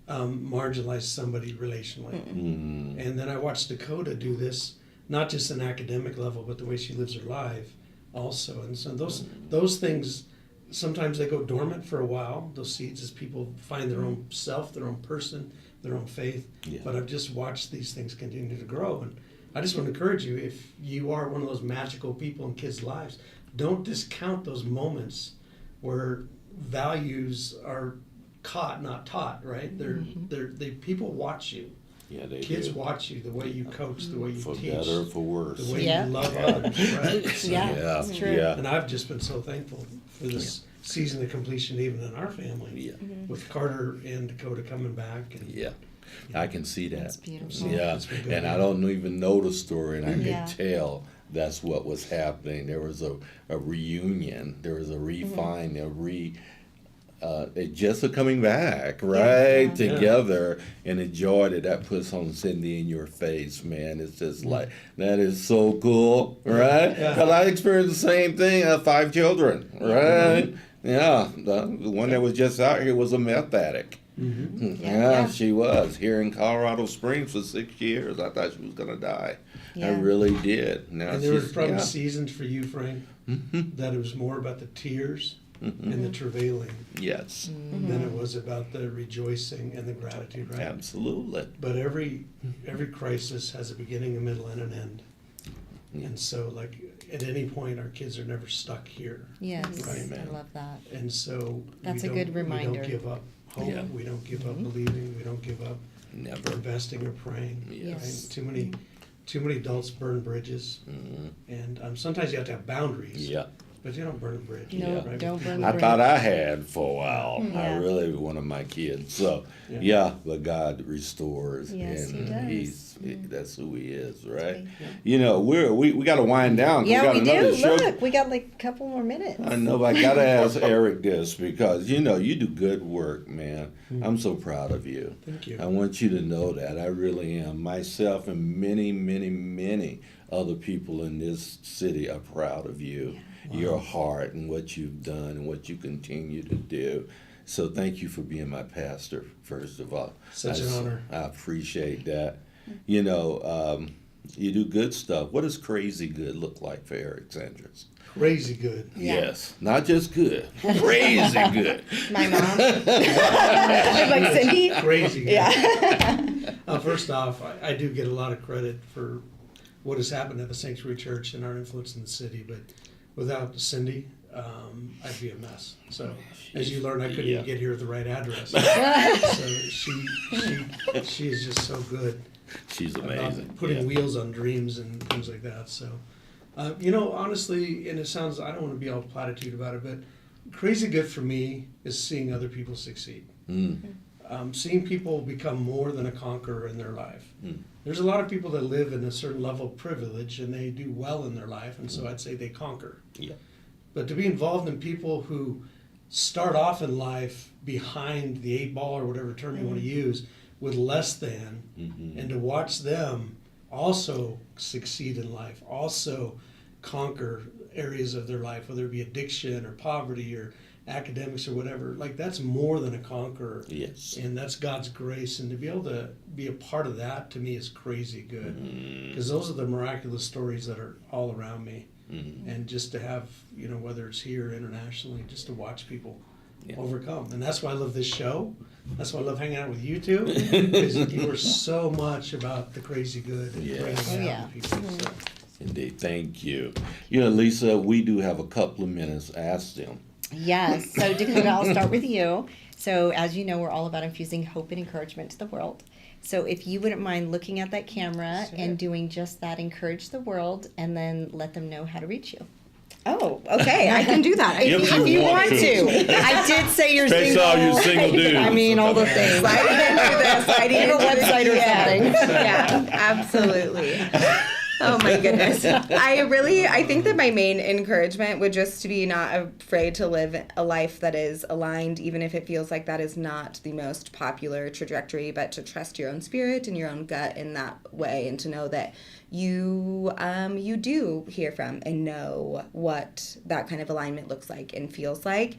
marginalized somebody relationally. And then I watched Dakota do this, not just an academic level, but the way she lives her life also. And so those things, sometimes they go dormant for a while, those seeds, as people find their own self, their own person, their own faith. Yeah. But I've just watched these things continue to grow. And I just want to encourage you, if you are one of those magical people in kids' lives, don't discount those moments where values are caught, not taught, right? They people watch you. Yeah, they Kids do. watch you, the way you coach, the way you For teach, better or for worse. the way Yeah. you love others, right? So- Yeah, Yeah, it's true. yeah. And I've just been so thankful for this season of completion, even in our family, Yeah. with Carter and Dakota coming back. And Yeah, I can see that. That's beautiful. Yeah, It's been good. and I don't even know the story, and I Yeah. could tell that's what was happening. There was a reunion, there was a refine, just a coming back, right, Yeah. together, and the joy that puts on Cindy in your face, man. It's just like, that is so cool, right? Yeah. Because I experienced the same thing. I have 5 children, right? Yeah, the one that was just out here was a meth addict. Yeah, she was here in Colorado Springs for 6 years. I thought she was gonna die. I Yeah. really did. Now And there were she's- probably yeah. seasons for you, Frank, that it was more about the tears and the travailing Yes, than it was about the rejoicing and the gratitude, right? absolutely. But every crisis has a beginning, a middle, and an end. And so, like, at any point, our kids are never stuck here. Yes, Right. I love that. And so That's a we good don't reminder. give up hope. Yeah. We don't give up believing. We don't give up Never. investing or praying. Yes. Right? Too many adults burn bridges, and sometimes you have to have boundaries. Yeah. But you don't burn a bridge. No, right? don't burn the I bridge. thought I had for a while. I Yeah. really wanted my kids. So, Yeah. yeah, but God restores. Yes, He and does. that's who he is, right? You know, we got to wind down. 'cause Yeah, got we another do. show. Look, we got like a couple more minutes. I know, but I got to ask Eric this because, you know, you do good work, man. I'm so proud of you. Thank you. I want you to know that. I really am. Myself and many, many, many other people in this city are proud of you, your heart, and what you've done and what you continue to do. So thank you for being my pastor, first of all. Such an honor. I appreciate that. You know, you do good stuff. What does crazy good look like for Eric Sandras? Crazy good. Yes, not just good, crazy good. My mom. Like Cindy. Crazy good. Yeah. First off, I do get a lot of credit for what has happened at the Sanctuary Church and our influence in the city, but without Cindy, I'd be a mess. So, as you learned, I couldn't even get here at the right address. So she is just so good She's about amazing. putting Yeah. wheels on dreams and things like that. So, you know, honestly, and it sounds, I don't want to be all platitude about it, but crazy good for me is seeing other people succeed. Seeing people become more than a conqueror in their life. There's a lot of people that live in a certain level of privilege and they do well in their life, and so I'd say they conquer. Yeah. But to be involved in people who start off in life behind the 8 ball or whatever term you want to use with less than, and to watch them also succeed in life, also conquer areas of their life, whether it be addiction or poverty or academics or whatever, like that's more than a conqueror. Yes. And that's God's grace, and to be able to be a part of that, to me, is crazy good, because those are the miraculous stories that are all around me. And just to have, you know, whether it's here or internationally, just to watch people overcome. And that's why I love this show. That's why I love hanging out with you two, because you are so much about the crazy good and bringing it out to people. So. Indeed. Thank you. You know, Lisa, we do have a couple of minutes. Ask them. Yes. So Dakota, I'll start with you. So as you know, we're all about infusing hope and encouragement to the world. So if you wouldn't mind looking at that camera and doing just that, encourage the world, and then let them know how to reach you. Oh, okay. I can do that. If you want to. I did say you're That's single. all you single dudes. I mean, all the things. Sliding into this. Sliding Have a into this. website or Yeah. something. Yeah, absolutely. Oh my goodness. I think that my main encouragement would just to be not afraid to live a life that is aligned, even if it feels like that is not the most popular trajectory, but to trust your own spirit and your own gut in that way, and to know that you do hear from and know what that kind of alignment looks like and feels like.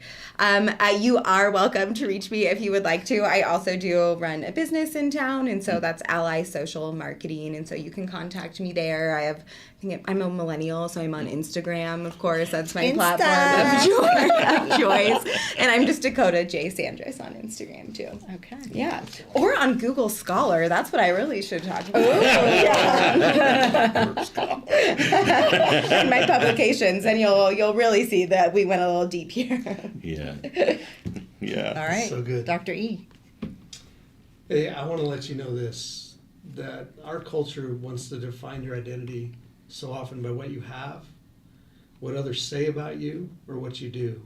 You are welcome to reach me if you would like to. I also do run a business in town, and so that's Ally Social Marketing, and so you can contact me there. I'm a millennial, so I'm on Instagram, of course. That's my platform of choice. And I'm just Dakota J. Sandras on Instagram, too. Okay. Yeah. Or on Google Scholar. That's what I really should talk about. And my publications, and you'll really see that we went a little deep here. Yeah. Yeah. All right. So good. Dr. E. Hey, I want to let you know this, that our culture wants to define your identity so often by what you have, what others say about you, or what you do.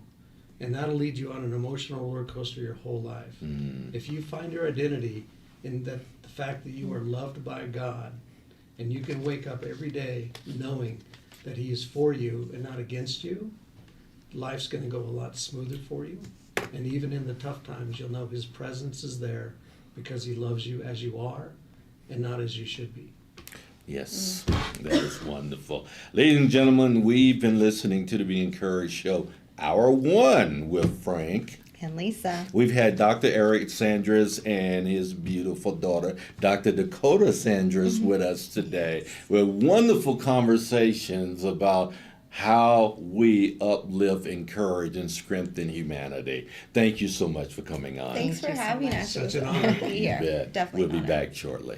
And that'll lead you on an emotional roller coaster your whole life. If you find your identity in the fact that you are loved by God, and you can wake up every day knowing that He is for you and not against you, life's going to go a lot smoother for you. And even in the tough times, you'll know His presence is there because He loves you as you are and not as you should be. Yes, that is wonderful. Ladies and gentlemen, we've been listening to the Be Encouraged Show, Hour 1 with Frank. And Lisa. We've had Dr. Eric Sandras and his beautiful daughter, Dr. Dakota Sandras, with us today. We had wonderful conversations about how we uplift, encourage, and strengthen humanity. Thank you so much for coming on. Thanks for having us. Such an honor. To be here. You bet. Definitely. We'll be an honor. back shortly.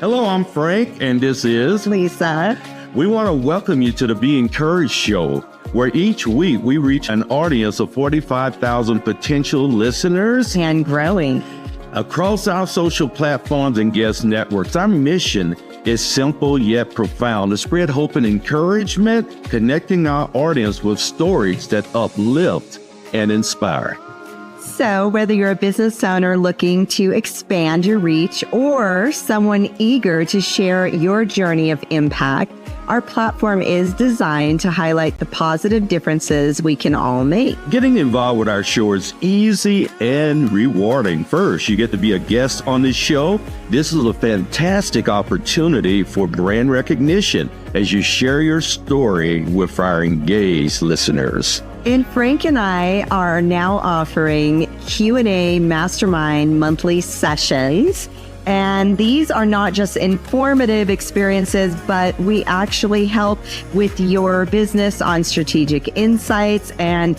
Hello, I'm Frank, and this is Lisa. We want to welcome you to the Be Encouraged Show, where each week we reach an audience of 45,000 potential listeners And growing. across our social platforms and guest networks. Our mission is simple yet profound: to spread hope and encouragement, connecting our audience with stories that uplift and inspire. So, whether you're a business owner looking to expand your reach or someone eager to share your journey of impact, our platform is designed to highlight the positive differences we can all make. Getting involved with our show is easy and rewarding. First, you get to be a guest on this show. This is a fantastic opportunity for brand recognition as you share your story with our engaged listeners. And Frank and I are now offering Q&A Mastermind monthly sessions. And these are not just informative experiences, but we actually help with your business on strategic insights and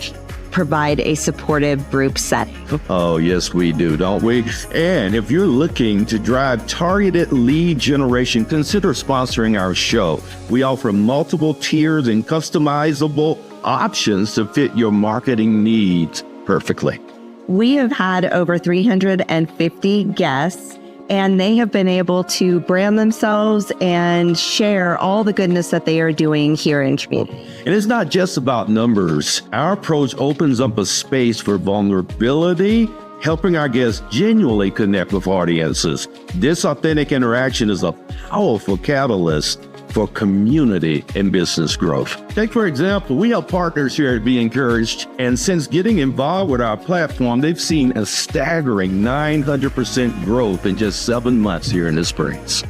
provide a supportive group setting. Oh, yes, we do, don't we? And if you're looking to drive targeted lead generation, consider sponsoring our show. We offer multiple tiers and customizable options to fit your marketing needs perfectly. We have had over 350 guests, and they have been able to brand themselves and share all the goodness that they are doing here in community. And it's not just about numbers. Our approach opens up a space for vulnerability, helping our guests genuinely connect with audiences. This authentic interaction is a powerful catalyst for community and business growth. Take, for example, we have partners here at Be Encouraged, and since getting involved with our platform, they've seen a staggering 900% growth in just 7 months here in the Springs.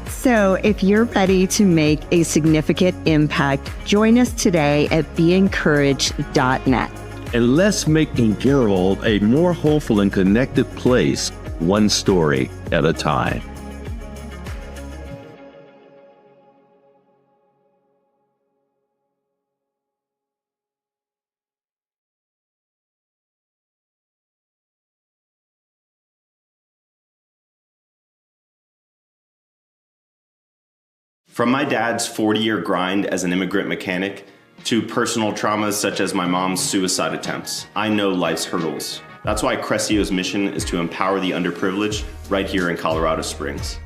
So if you're ready to make a significant impact, join us today at beencouraged.net. And let's make the world a more hopeful and connected place, one story at a time. From my dad's 40-year grind as an immigrant mechanic to personal traumas such as my mom's suicide attempts, I know life's hurdles. That's why Crescio's mission is to empower the underprivileged right here in Colorado Springs.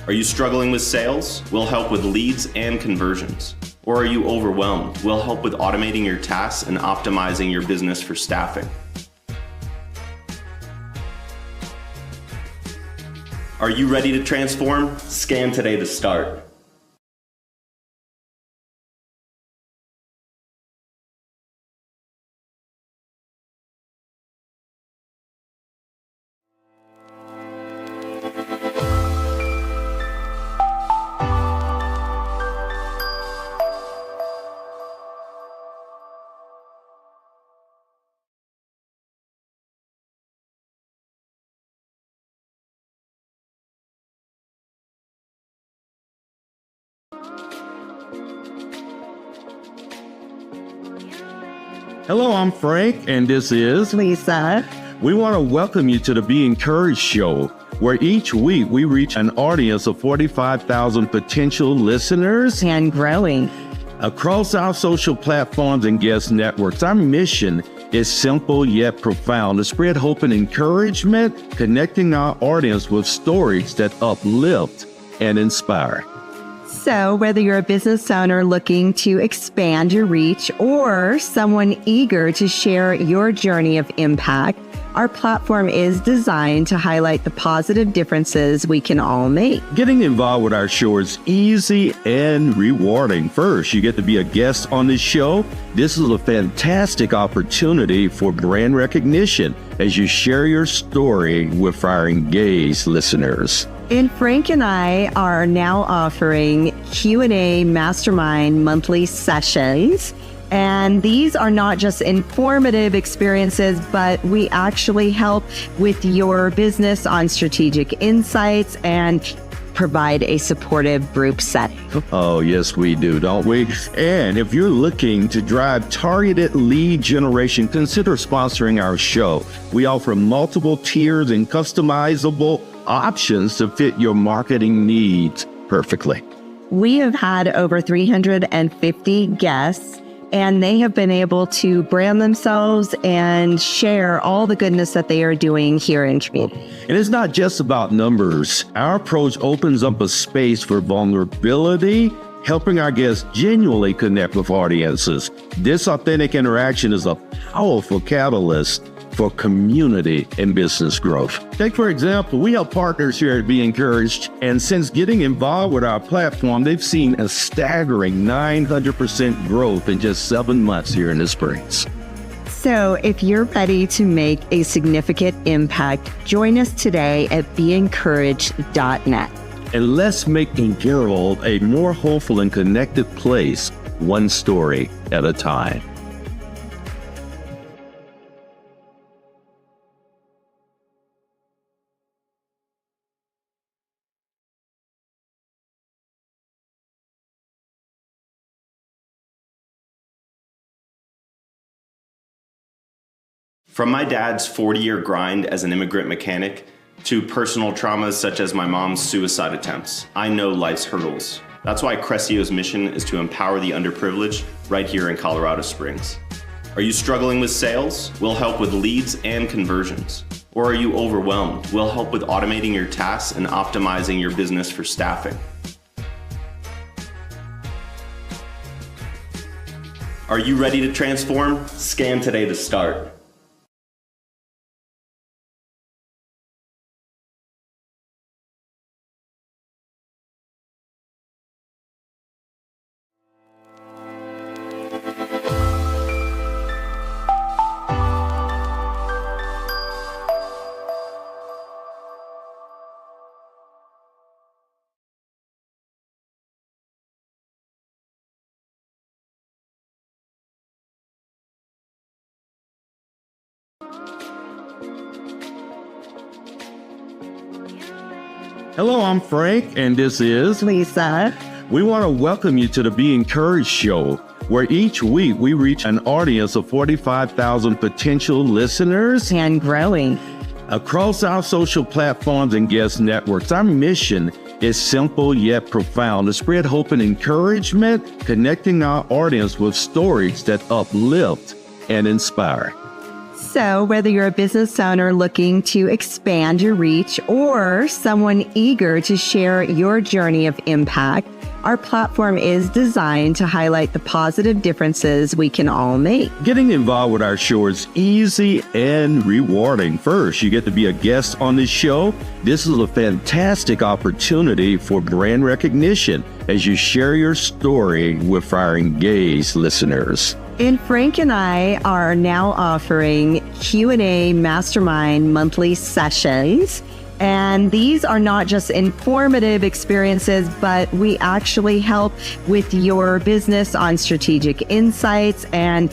Are you struggling with sales? We'll help with leads and conversions. Or are you overwhelmed? We'll help with automating your tasks and optimizing your business for staffing. Are you ready to transform? Scan today to start. Hello, I'm Frank, and this is Lisa. We want to welcome you to the Be Encouraged Show, where each week we reach an audience of 45,000 potential listeners And growing. across our social platforms and guest networks. Our mission is simple yet profound: to spread hope and encouragement, connecting our audience with stories that uplift and inspire. So, whether you're a business owner looking to expand your reach or someone eager to share your journey of impact, our platform is designed to highlight the positive differences we can all make. Getting involved with our show is easy and rewarding. First, you get to be a guest on this show. This is a fantastic opportunity for brand recognition as you share your story with our engaged listeners. And Frank and I are now offering Q&A Mastermind monthly sessions. And these are not just informative experiences, but we actually help with your business on strategic insights and provide a supportive group setting. Oh, yes, we do, don't we? And if you're looking to drive targeted lead generation, consider sponsoring our show. We offer multiple tiers and customizable options to fit your marketing needs perfectly. We have had over 350 guests, and they have been able to brand themselves and share all the goodness that they are doing here in community. And it's not just about numbers. Our approach opens up a space for vulnerability, helping our guests genuinely connect with audiences. This authentic interaction is a powerful catalyst for community and business growth. Take, for example, we have partners here at Be Encouraged, and since getting involved with our platform, they've seen a staggering 900% growth in just 7 months here in the Springs. So if you're ready to make a significant impact, join us today at beencouraged.net. And let's make the world a more hopeful and connected place, one story at a time. From my dad's 40-year grind as an immigrant mechanic to personal traumas such as my mom's suicide attempts, I know life's hurdles. That's why Crescio's mission is to empower the underprivileged right here in Colorado Springs. Are you struggling with sales? We'll help with leads and conversions. Or are you overwhelmed? We'll help with automating your tasks and optimizing your business for staffing. Are you ready to transform? Scan today to start. Hello, I'm Frank, and this is Lisa. We want to welcome you to the Be Encouraged show, where each week we reach an audience of 45,000 potential listeners And growing. across our social platforms and guest networks. Our mission is simple yet profound: to spread hope and encouragement, connecting our audience with stories that uplift and inspire. So whether you're a business owner looking to expand your reach or someone eager to share your journey of impact, our platform is designed to highlight the positive differences we can all make. Getting involved with our show is easy and rewarding. First, you get to be a guest on this show. This is a fantastic opportunity for brand recognition as you share your story with our engaged listeners. And Frank and I are now offering Q&A Mastermind monthly sessions. And these are not just informative experiences, but we actually help with your business on strategic insights and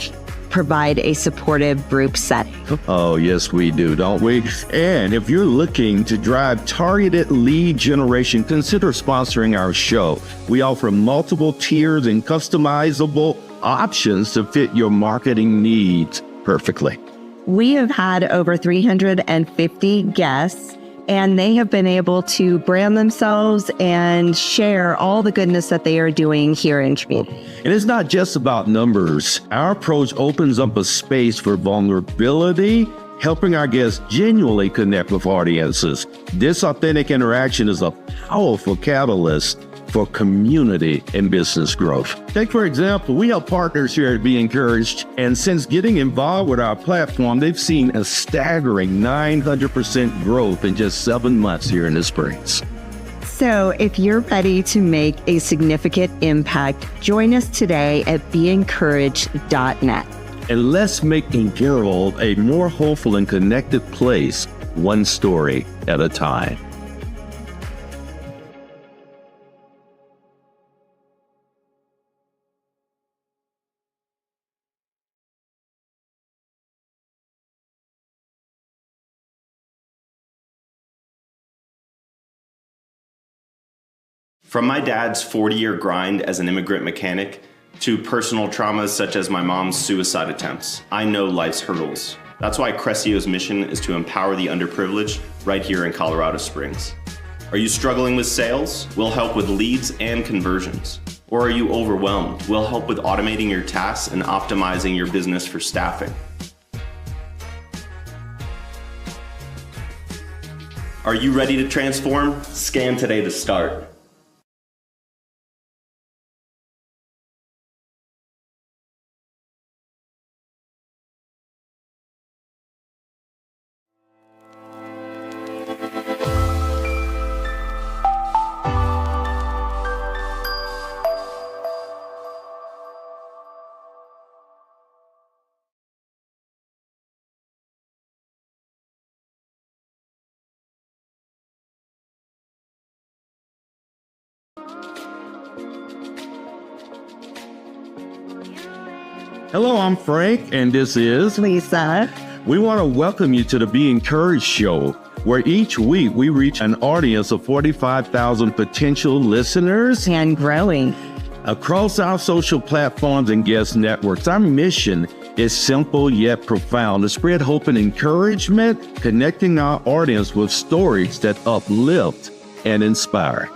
provide a supportive group setting. Oh, yes, we do, don't we? And if you're looking to drive targeted lead generation, consider sponsoring our show. We offer multiple tiers and customizable options to fit your marketing needs perfectly. We have had over 350 guests, and they have been able to brand themselves and share all the goodness that they are doing here in community. And it's not just about numbers. Our approach opens up a space for vulnerability, helping our guests genuinely connect with audiences. This authentic interaction is a powerful catalyst for community and business growth. Take, for example, we have partners here at Be Encouraged, and since getting involved with our platform, they've seen a staggering 900% growth in just 7 months here in the Springs. So if you're ready to make a significant impact, join us today at beencouraged.net. And let's make the world a more hopeful and connected place, one story at a time. From my dad's 40-year grind as an immigrant mechanic to personal traumas such as my mom's suicide attempts, I know life's hurdles. That's why Crescio's mission is to empower the underprivileged right here in Colorado Springs. Are you struggling with sales? We'll help with leads and conversions. Or are you overwhelmed? We'll help with automating your tasks and optimizing your business for staffing. Are you ready to transform? Scan today to start. Hello, I'm Frank, and this is Lisa. We want to welcome you to the Be Encouraged Show, where each week we reach an audience of 45,000 potential listeners And growing. across our social platforms and guest networks. Our mission is simple yet profound: to spread hope and encouragement, connecting our audience with stories that uplift and inspire.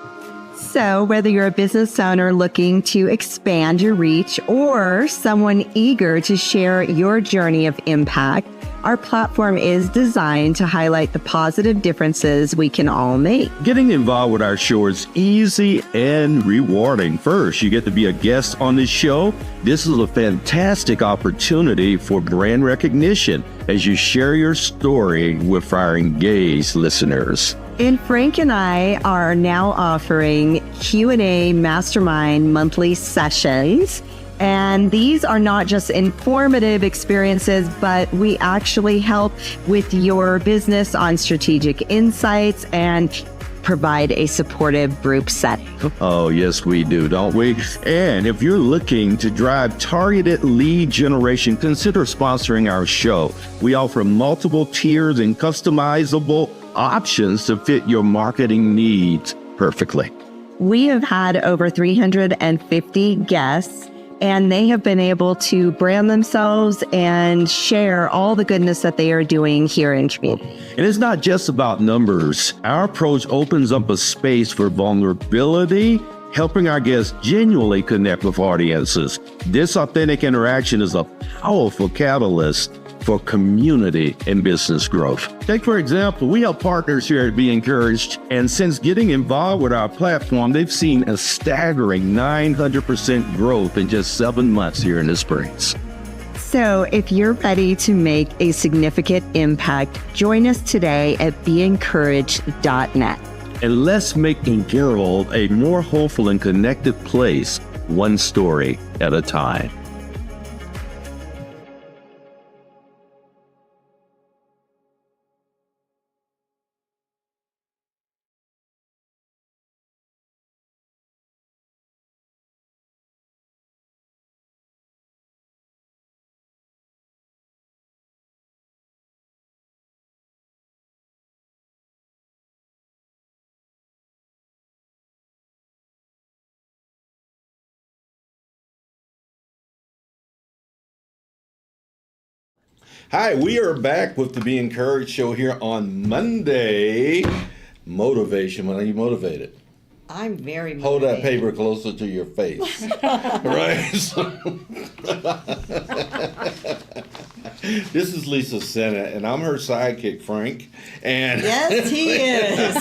So, whether you're a business owner looking to expand your reach or someone eager to share your journey of impact, our platform is designed to highlight the positive differences we can all make. Getting involved with our show is easy and rewarding. First, you get to be a guest on this show. This is a fantastic opportunity for brand recognition as you share your story with our engaged listeners. And Frank and I are now offering Q&A Mastermind monthly sessions. And these are not just informative experiences, but we actually help with your business on strategic insights and provide a supportive group setting. Oh, yes, we do, don't we? And if you're looking to drive targeted lead generation, consider sponsoring our show. We offer multiple tiers and customizable options to fit your marketing needs perfectly. We have had over 350 guests, and they have been able to brand themselves and share all the goodness that they are doing here in community. And it's not just about numbers. Our approach opens up a space for vulnerability, helping our guests genuinely connect with audiences. This authentic interaction is a powerful catalyst for community and business growth. Take, for example, we have partners here at Be Encouraged, and since getting involved with our platform, they've seen a staggering 900% growth in just 7 months here in the Springs. So if you're ready to make a significant impact, join us today at beencouraged.net. And let's make the world a more hopeful and connected place, one story at a time. Hi, we are back with the Be Encouraged show here on Monday. Motivation. When are you motivated? I'm very motivated. Hold that paper closer to your face. Right? This is Lisa Sennett, and I'm her sidekick, Frank. And Yes, he is.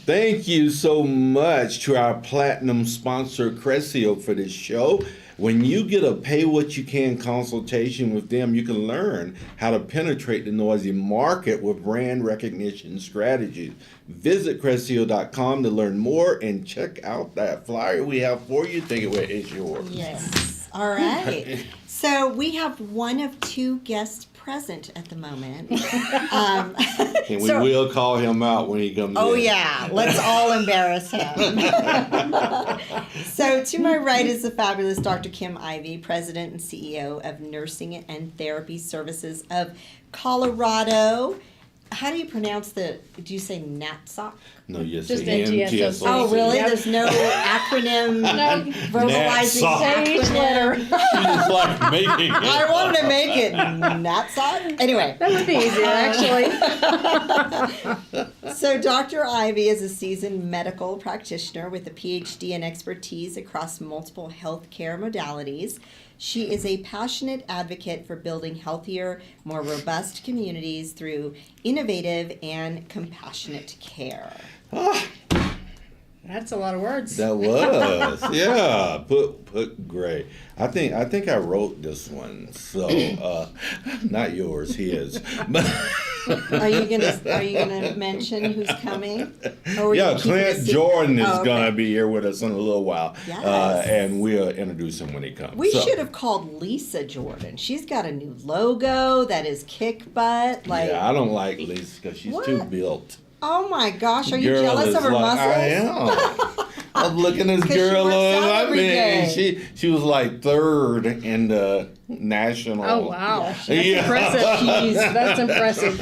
thank you so much to our platinum sponsor, Crescio, for this show. When you get a pay what you can consultation with them, you can learn how to penetrate the noisy market with brand recognition strategies. Visit Crescio.com to learn more and check out that flyer we have for you. Take it away, it's yours. Yes. All right. So we have one of two guests present at the moment. And we will call him out when he comes in. Oh, yeah. Let's all embarrass him. So to my right is the fabulous Dr. Kim Ivey, President and CEO of Nursing and Therapy Services of Colorado. How do you pronounce do you say NTSOC? No, you Just say NTSOC. Oh, really? Yep. There's no acronym verbalizing NTSOC. acronym. She just like making it. I wanted to make it NTSOC. Anyway. That would be easier, actually. So Dr. Ivy is a seasoned medical practitioner with a PhD and expertise across multiple healthcare modalities. She is a passionate advocate for building healthier, more robust communities through innovative and compassionate care. That's a lot of words. That was, yeah. Put great. I think I wrote this one. So not yours, his. Are you gonna mention who's coming? Or Yeah, you keep it a Clint secret? Jordan is Oh, okay. gonna be here with us in a little while. Yes. And we'll introduce him when he comes. We So, should have called Lisa Jordan. She's got a new logo that is kick butt. Like, yeah, I don't like Lisa because she's too What? built. oh my gosh, are you Girl jealous is of her like, muscles? I am. I'm looking this 'Cause she girl works up. out I every mean, day. she was like third in the national. Oh, wow. That's Yeah. impressive. That's impressive.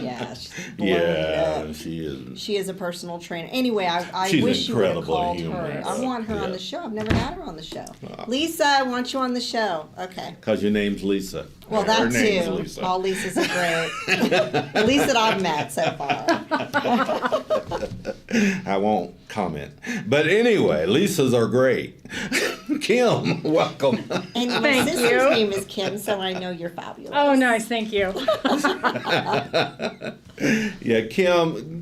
Yeah, she's blowing it Yeah, up. she is. She is a personal trainer. Anyway, I She's wish you would have incredible called human. her. I want her on Yeah. the show. I've never had her on the show. Lisa, I want you on the show. Okay. Because your name's Lisa. Well, Her that name's too. Lisa. All Lisas are great. At least that I've met so far. I won't comment. But anyway, Lisas are great. Kim, welcome. And my Thank sister's you. name is Kim, so I know you're fabulous. Oh, nice. Thank you. Yeah, Kim,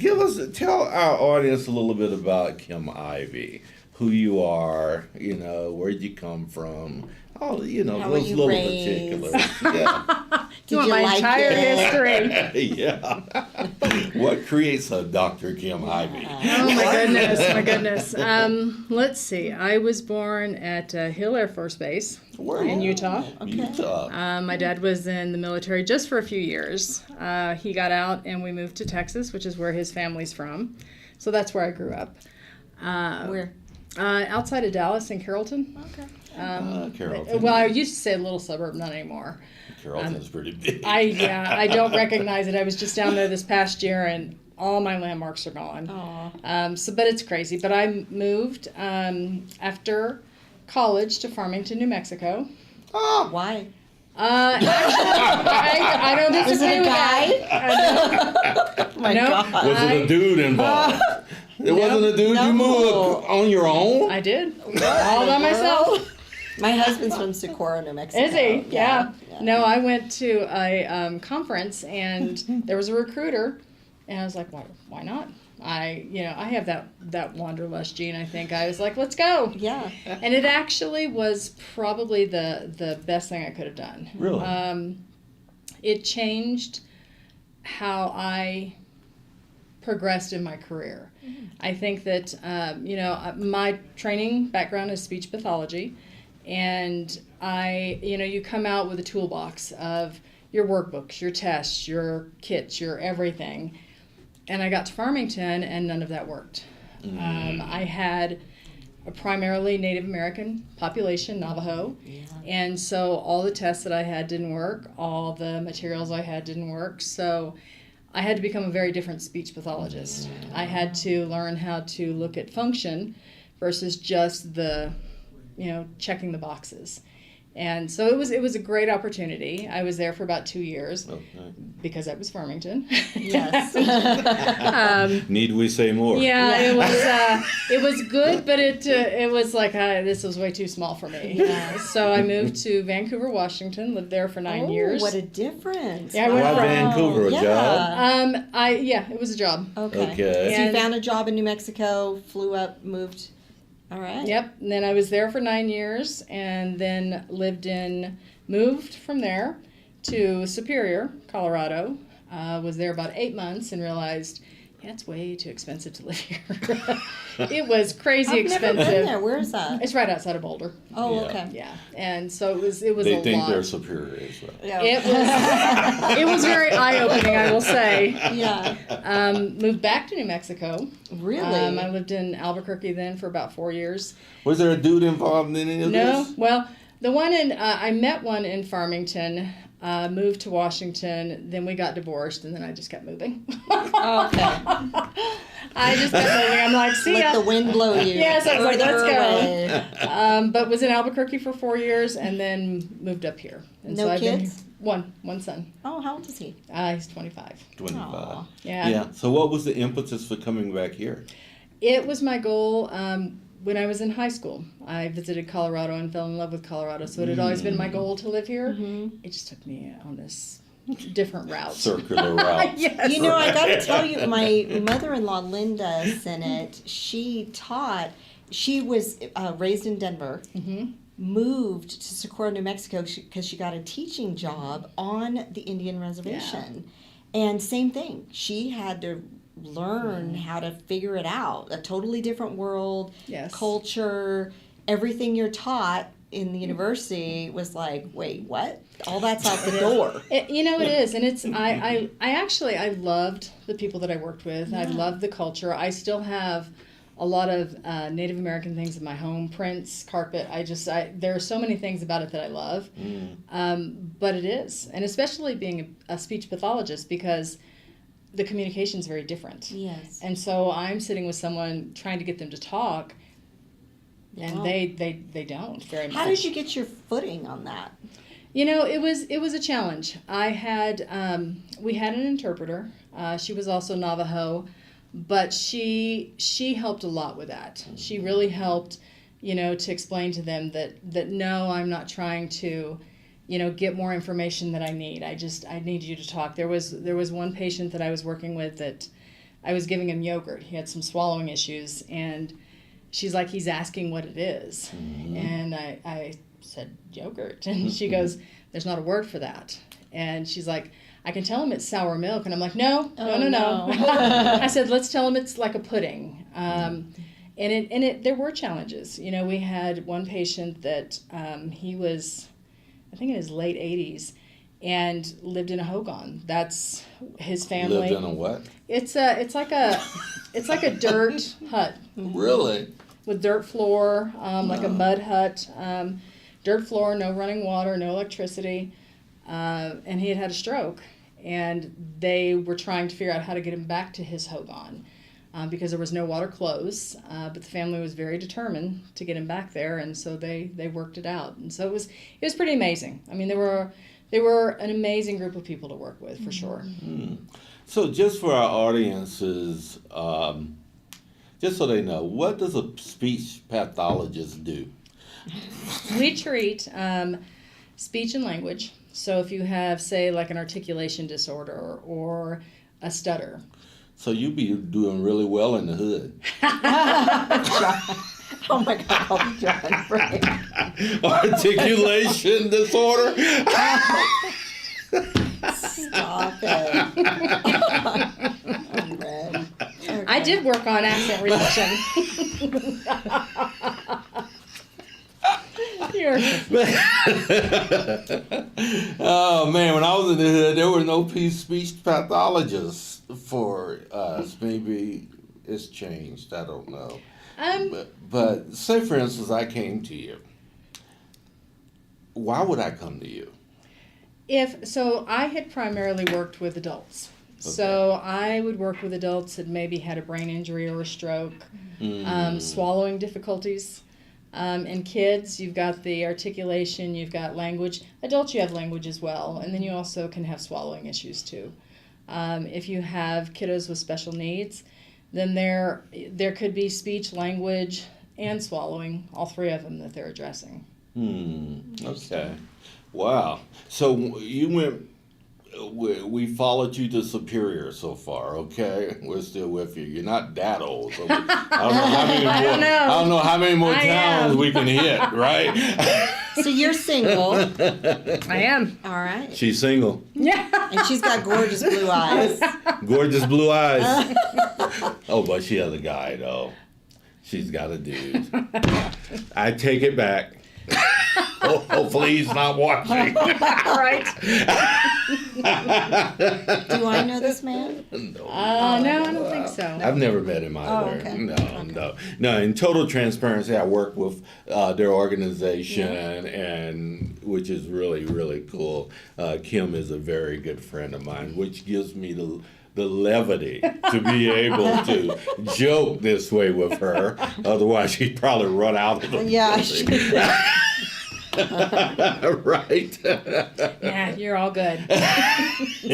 tell our audience a little bit about Kim Ivy, who you are, where'd you come from, How were those you little raised? particulars. Yeah. You want my entire history. Yeah. What creates a Dr. Kim Ivy? Oh my goodness. Let's see. I was born at Hill Air Force Base in Utah. Utah. My dad was in the military just for a few years. He got out and we moved to Texas, which is where his family's from. So that's where I grew up. Where? Outside of Dallas in Carrollton. Okay. Carrollton. Well, I used to say a little suburb, not anymore. Carrollton's pretty big. I don't recognize it. I was just down there this past year and all my landmarks are gone. But it's crazy. But I moved after college to Farmington, New Mexico. Why? Actually, I don't disagree with that. My No. God. Was it a dude involved? It wasn't a dude. No. You moved on your own? I did. All by myself. My husband's from Socorro, New Mexico. Is he? Yeah. No, I went to a conference and there was a recruiter and I was like, why not? I have that wanderlust gene, I think. I was like, let's go. Yeah. And it actually was probably the best thing I could have done. Really? It changed how I progressed in my career. I think that, my training background is speech pathology. And you come out with a toolbox of your workbooks, your tests, your kits, your everything. And I got to Farmington and none of that worked. I had a primarily Native American population, Navajo. Yeah. And so all the tests that I had didn't work. All the materials I had didn't work. So I had to become a very different speech pathologist. I had to learn how to look at function versus just the checking the boxes. And so it was a great opportunity. I was there for about 2 years because I was Farmington. Yes. Need we say more? Yeah. It was good, but it was like this was way too small for me. So I moved to Vancouver, Washington. Lived there for 9 years. What a difference. Yeah, I went Why from Vancouver? A job? it was a job. Okay. Okay. So you And- found a job in New Mexico, flew up, moved. All right. Yep. And then I was there for 9 years and then moved from there to Superior, Colorado. Was there about 8 months and realized, it's way too expensive to live here. It was crazy I've expensive. never been there. Where is that? It's right outside of Boulder. Oh, Yeah. okay. Yeah. And so it was a They lot. think they're superior as well. Yeah. It was very eye-opening, I will say. Yeah. Moved back to New Mexico. Really? I lived in Albuquerque then for about 4 years. Was there a dude involved in any of No, this? well, the one I met one in Farmington, moved to Washington, then we got divorced, and then I just kept moving. Okay. I just kept moving. I'm like, see Let ya. the wind blow you. Yes, I was like, let's Further go. away. But was in Albuquerque for 4 years and then moved up here. And No I've been kids? here- one son. Oh, how old is he? He's 25. 25. Aw. Yeah. So what was the impetus for coming back here? It was my goal when I was in high school. I visited Colorado and fell in love with Colorado, so it had always been my goal to live here. It just took me on this different route. Circular route. Yes. You know, I got to tell you, my mother-in-law, Linda Sennett, she was raised in Denver, moved to Socorro, New Mexico because she got a teaching job on the Indian reservation. And same thing, she had to learn how to figure it out. A totally different world, Yes. culture, everything you're taught in the university was like, wait, what? All that's out the door. It is, and it's I loved the people that I worked with. I loved the culture. I still have a lot of Native American things in my home, prints, carpet. There are so many things about it that I love, but it is, and especially being a speech pathologist, because the communication is very different. Yes. And so I'm sitting with someone trying to get them to talk, and Wow. they don't very much. How did you get your footing on that? It was a challenge. I had we had an interpreter. She was also Navajo, but she helped a lot with that. She really helped, to explain to them that no, I'm not trying to, get more information that I need. I need you to talk. There was one patient that I was working with that I was giving him yogurt. He had some swallowing issues, and she's like, he's asking what it is. And I said, yogurt. And she goes, there's not a word for that. And she's like, I can tell him it's sour milk. And I'm like, no. I said, let's tell him it's like a pudding. And there were challenges. We had one patient that he was, I think in his late 80s, and lived in a hogan. That's his family. Lived in a what? It's like a dirt hut Really? with dirt floor, like a mud hut, dirt floor, no running water, no electricity, and he had a stroke, and they were trying to figure out how to get him back to his hogan. Because there was no water close, but the family was very determined to get him back there, and so they worked it out, and so it was pretty amazing. I mean, they were an amazing group of people to work with, for sure. So just for our audiences, just so they know, what does a speech pathologist do? We treat speech and language. So if you have, say, like an articulation disorder or a stutter. So you be doing really well in the hood. Oh my God, John, right. Articulation disorder? Stop it. I'm red. Okay. I did work on accent reduction. Oh man, when I was in the hood, there were no speech pathologists for us. Maybe it's changed. I don't know. But say, for instance, I came to you. Why would I come to you? I had primarily worked with adults. So I would work with adults that maybe had a brain injury or a stroke, swallowing difficulties. In kids, you've got the articulation, you've got language. Adults, you have language as well, and then you also can have swallowing issues too. If you have kiddos with special needs, then there could be speech, language, and swallowing, all three of them that they're addressing. Okay. Wow. So you went. We followed you to Superior so far, okay? We're still with you. You're not that old. So I don't know how many more towns we can hit, right? So you're single. I am. All right. She's single. Yeah. And she's got gorgeous blue eyes. Gorgeous blue eyes. Oh, but she has a guy, though. She's got a dude. I take it back. Hopefully he's not watching. Right. Do I know this man? No, I don't think so. I've never met him either. okay. No. In total transparency, I work with their organization, and which is really, really cool. Kim is a very good friend of mine, which gives me the the levity to be able to joke this way with her. Otherwise, she'd probably run out of the building. Right? Yeah, you're all good.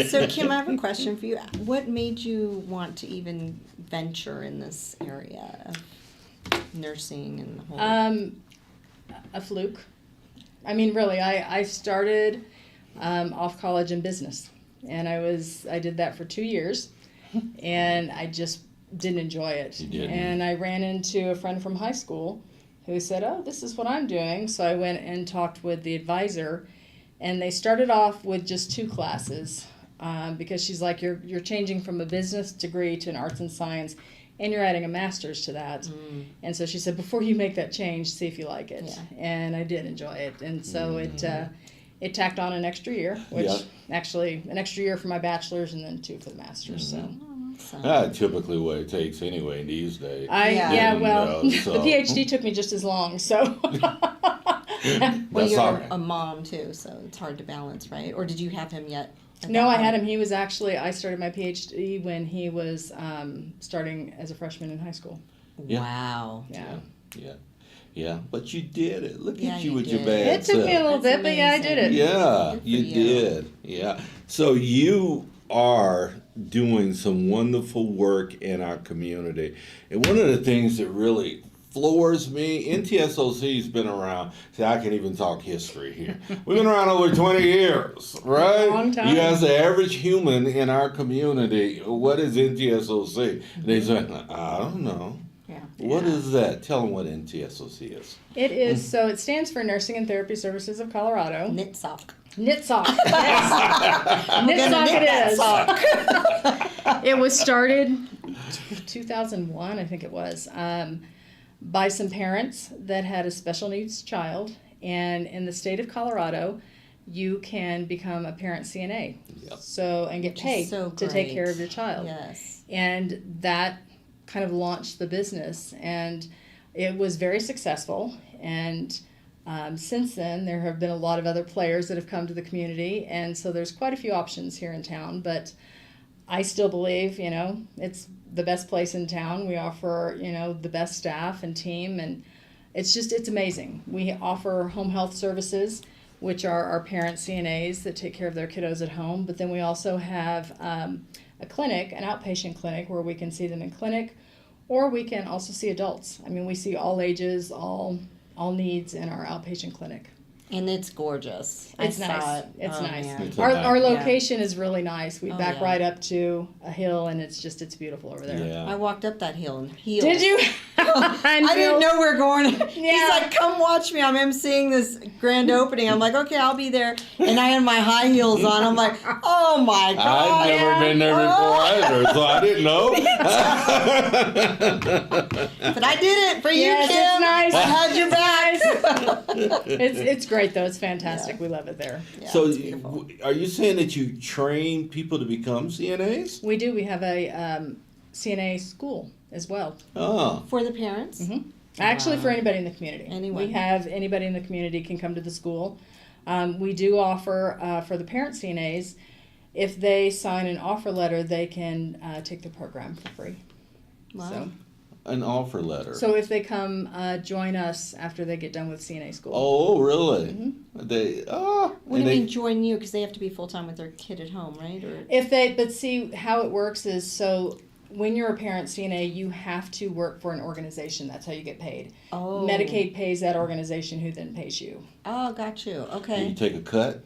So, Kim, I have a question for you. What made you want to even venture in this area of nursing and the whole? A fluke. I mean, really, I started off college in business, and I did that for 2 years, and I just didn't enjoy it. You didn't? And I ran into a friend from high school who said, "Oh, this is what I'm doing." So I went and talked with the advisor, and they started off with just 2 classes because she's like, "You're changing from a business degree to an arts and science, and you're adding a master's to that." And so she said, "Before you make that change, see if you like it." Yeah. And I did enjoy it, and so it tacked on an extra year, which actually an extra year for my bachelor's and then 2 for the master's. So. That's typically what it takes anyway these days. Well, so. the PhD took me just as long, so. Well, you're all- a mom too, so it's hard to balance, right? Or did you have him yet? at No, that I point? had him. He was actually, I started my PhD when he was starting as a freshman in high school. Yeah. Wow. Yeah, but you did it. Look Yeah, at you you with your did. bad It took me a little That's bit, but yeah, I did it. Yeah, Good for you you. did. Yeah. So you are doing some wonderful work in our community. And one of the things that really floors me, NTSOC's been around. See, I can even talk history here. We've been around over 20 years, right? Long time. You ask the average human in our community, what is NTSOC? They say, I don't know. Yeah. What is that? Tell them what NTSOC is. It is, so it stands for Nursing and Therapy Services of Colorado. NTSOC. NTSOC, yes. NTSOC it is. It was started 2001, I think it was, by some parents that had a special needs child. And in the state of Colorado, you can become a parent CNA. Yep. So, and get Which is paid so to take care great. of your child. Yes. And that kind of launched the business, and it was very successful. And since then, there have been a lot of other players that have come to the community, and so there's quite a few options here in town. But I still believe, it's the best place in town. We offer, the best staff and team, and it's amazing. We offer home health services, which are our parent CNAs that take care of their kiddos at home. But then we also have a clinic, an outpatient clinic, where we can see them in clinic, or we can also see adults. I mean, we see all ages, all needs in our outpatient clinic. And it's gorgeous. It's I nice. saw it. It's Oh, nice. man. It's a Our nice- location is really nice. We Oh, back yeah. right up to a hill, and it's beautiful over there. Yeah. I walked up that hill in heels. Did you? I didn't know we were going. He's Yeah. like, "Come watch me. I'm emceeing this grand opening." I'm like, "Okay, I'll be there." And I had my high heels on. I'm like, "Oh my god!" I've never been there before either, so I didn't know. But I did it for you, Yes, Kim. it's nice. I had your back. It's great though. It's fantastic. We love it there. Yeah, So, it's beautiful. are you saying that you train people to become CNAs? We do. We have a CNA school as well. Oh, For the parents. Mm-hmm. Actually, for anybody in the community. Anyone. We have anybody in the community can come to the school. We do offer for the parent CNAs, if they sign an offer letter, they can take the program for free. Wow. an offer letter. So if they come join us after they get done with CNA school. Oh, really? Mm-hmm. They What do you mean join you? Because they have to be full time with their kid at home, right? Or But see how it works is so when you're a parent CNA, you have to work for an organization. That's how you get paid. oh, Medicaid pays that organization, who then pays you. Oh, got you. you Okay. take a cut?